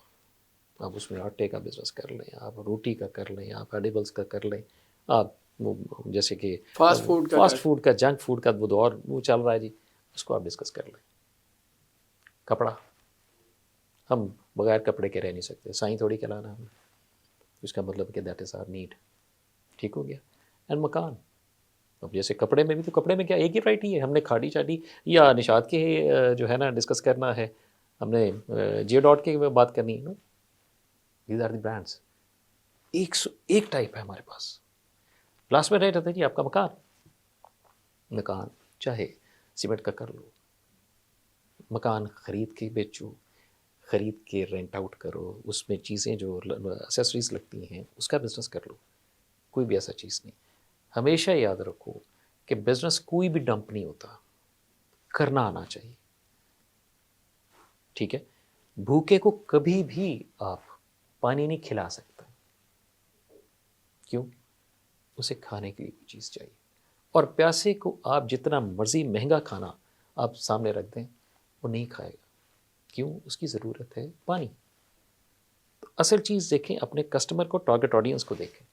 آپ اس میں آٹے کا بزنس کر لیں, آپ روٹی کا کر لیں, آپ ایڈیبلس کا کر لیں, آپ جیسے کہ فاسٹ فوڈ کا, جنک فوڈ کا وہ دور وہ چل رہا ہے جی, اس کو آپ ڈسکس کر لیں. کپڑا, ہم بغیر کپڑے کے رہ نہیں سکتے, سائیں تھوڑی کہلانا ہمیں, اس کا مطلب کہ دیٹ از آر نیڈ. ٹھیک ہو گیا. اینڈ مکان, اب جیسے کپڑے میں بھی, تو کپڑے میں کیا ایک ہی ورائٹی ہے, ہم نے کھاڑی چاڑی یا نشاد کے جو ہے نا ڈسکس کرنا ہے, ہم نے جے ڈاٹ کے بات کرنی ہے. No, these are the brands. 101 type ہے ہمارے پاس. لاسٹ میں رہ جاتا ہے جی آپ کا مکان. مکان چاہے سیمنٹ کا کر لو, مکان خرید کے بیچو, خرید کے رینٹ آؤٹ کرو، اس میں چیزیں جو ایکسیسریز لگتی ہیں اس کا بزنس کر لو، کوئی بھی ایسا چیز نہیں. ہمیشہ یاد رکھو کہ بزنس کوئی بھی ڈمپ نہیں ہوتا، کرنا آنا چاہیے. ٹھیک ہے، بھوکے کو کبھی بھی آپ پانی نہیں کھلا سکتے. کیوں؟ اسے کھانے کے لیے کوئی چیز چاہیے. اور پیاسے کو آپ جتنا مرضی مہنگا کھانا آپ سامنے رکھ دیں وہ نہیں کھائے گا. کیوں؟ اس کی ضرورت ہے پانی. تو اصل چیز دیکھیں، اپنے کسٹمر کو، ٹارگٹ آڈینس کو دیکھیں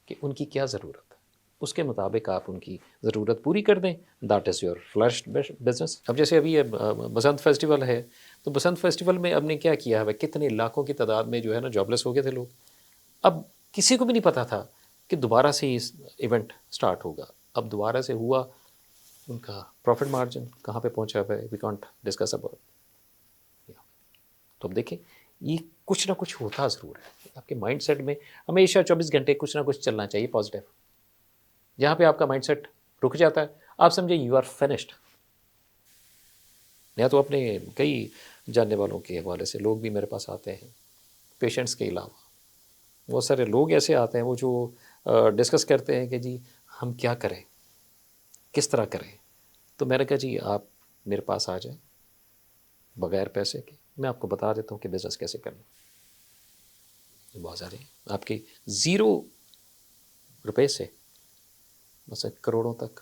کہ ان کی کیا ضرورت ہے، اس کے مطابق آپ ان کی ضرورت پوری کر دیں. That is your flourished business. اب جیسے ابھی یہ بسنت فیسٹیول ہے، تو بسنت فیسٹیول میں اب نے کیا کیا ہے، کتنے لاکھوں کی تعداد میں جو ہے نا جاب لیس ہو گئے تھے لوگ. اب کسی کو بھی نہیں پتا تھا کہ دوبارہ سے یہ ایونٹ سٹارٹ ہوگا. اب دوبارہ سے ہوا، ان کا پروفٹ مارجن کہاں پہ پہنچا ہے، وی کانٹ ڈسکس اباؤٹ. تو اب دیکھیں، یہ کچھ نہ کچھ ہوتا ضرور ہے. آپ کے مائنڈ سیٹ میں ہمیشہ 24 گھنٹے کچھ نہ کچھ چلنا چاہیے پازیٹیو. جہاں پہ آپ کا مائنڈ سیٹ رک جاتا ہے، آپ سمجھیں یو آر فنشڈ. یا تو اپنے کئی جاننے والوں کے حوالے سے لوگ بھی میرے پاس آتے ہیں، پیشنٹس کے علاوہ بہت سارے لوگ ایسے آتے ہیں وہ جو ڈسکس کرتے ہیں کہ جی ہم کیا کریں، کس طرح کریں. تو میں نے کہا جی آپ میرے پاس آ جائیں بغیر پیسے کے، میں آپ کو بتا دیتا ہوں کہ بزنس کیسے کرنا. بہت سارے آپ کے 0 روپے سے بس کروڑوں تک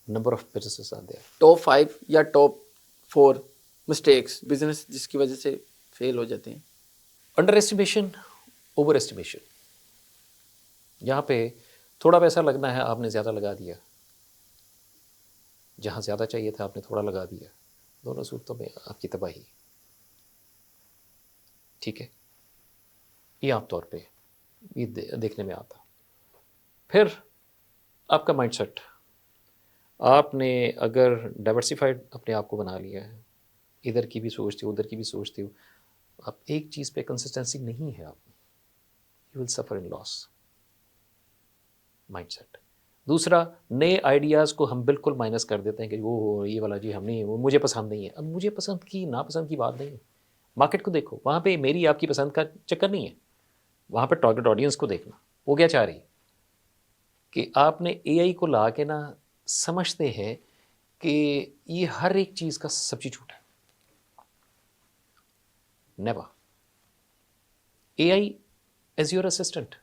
نمبر آف بزنسز آتے ہیں. ٹاپ 5 یا ٹاپ 4 مسٹیکس بزنس جس کی وجہ سے فیل ہو جاتے ہیں. Under estimation, over estimation. یہاں پہ تھوڑا پیسہ لگنا ہے، آپ نے زیادہ لگا دیا. جہاں زیادہ چاہیے تھا آپ نے تھوڑا لگا دیا. دونوں صورتوں میں آپ کی تباہی. ٹھیک ہے، یہ عام طور پہ یہ دیکھنے میں آتا. پھر آپ کا مائنڈ سیٹ، آپ نے اگر ڈائیورسیفائڈ اپنے آپ کو بنا لیا ہے، ادھر کی بھی سوچتے ہو ادھر کی بھی سوچتے ہو، آپ ایک چیز پہ کنسسٹنسی نہیں ہے، آپ میں یو ول سفر ان لاس. Mind set. دوسرا، نئے آئیڈیاز کو ہم بالکل مائنس کر دیتے ہیں کہ وہ یہ والا جی ہم نہیں، وہ مجھے پسند نہیں ہے. اب مجھے پسند کی ناپسند کی بات نہیں ہے. مارکیٹ کو دیکھو، وہاں پہ میری آپ کی پسند کا چکر نہیں ہے. وہاں پہ ٹارگٹ آڈینس کو دیکھنا وہ کیا چاہ رہی ہے. کہ آپ نے اے آئی کو لا کے نا سمجھتے ہیں کہ یہ ہر ایک چیز کا سبسٹیٹیوٹ ہے. Never. A I as your assistant,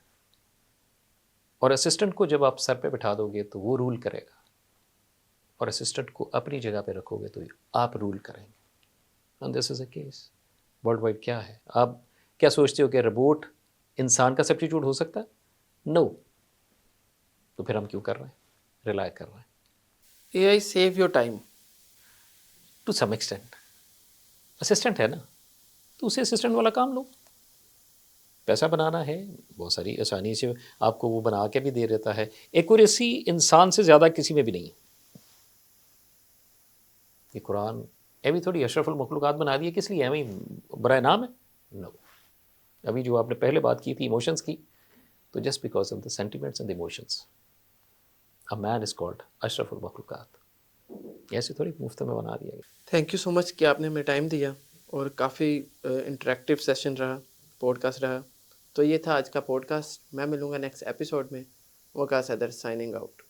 اور اسسٹنٹ کو جب آپ سر پہ بٹھا دو گے تو وہ رول کرے گا، اور اسسٹنٹ کو اپنی جگہ پہ رکھو گے تو آپ رول کریں گے. And this is a case worldwide. کیا ہے، آپ کیا سوچتے ہو کہ روبوٹ انسان کا سبسٹیٹیوٹ ہو سکتا ہے؟ نو. تو پھر ہم کیوں کر رہے ہیں، ریلائی کر رہے ہیں. A I save your time to some extent. Assistant ہے نا، تو اسے اسسٹنٹ والا کام لو. پیسہ بنانا ہے، بہت ساری آسانی سے آپ کو وہ بنا کے بھی دے دیتا ہے. ایکوریسی انسان سے زیادہ کسی میں بھی نہیں ہے. یہ قرآن ایوی تھوڑی اشرف المخلوقات بنا دی ہے، کس لیے ایوی برائے نام ہے؟ نو. ابھی جو آپ نے پہلے بات کی تھی ایموشنس کی، تو just because of the sentiments and emotions a man is called اشرف المخلوقات. ایسے تھوڑی مفت میں بنا دیا گیا. تھینک یو سو مچ کہ آپ نے ہمیں ٹائم دیا، اور کافی انٹریکٹیو سیشن رہا، پوڈ کاسٹ رہا. تو یہ تھا آج کا پوڈ کاسٹ. میں ملوں گا نیکسٹ ایپیسوڈ میں. وقاص حیدر سائننگ آؤٹ.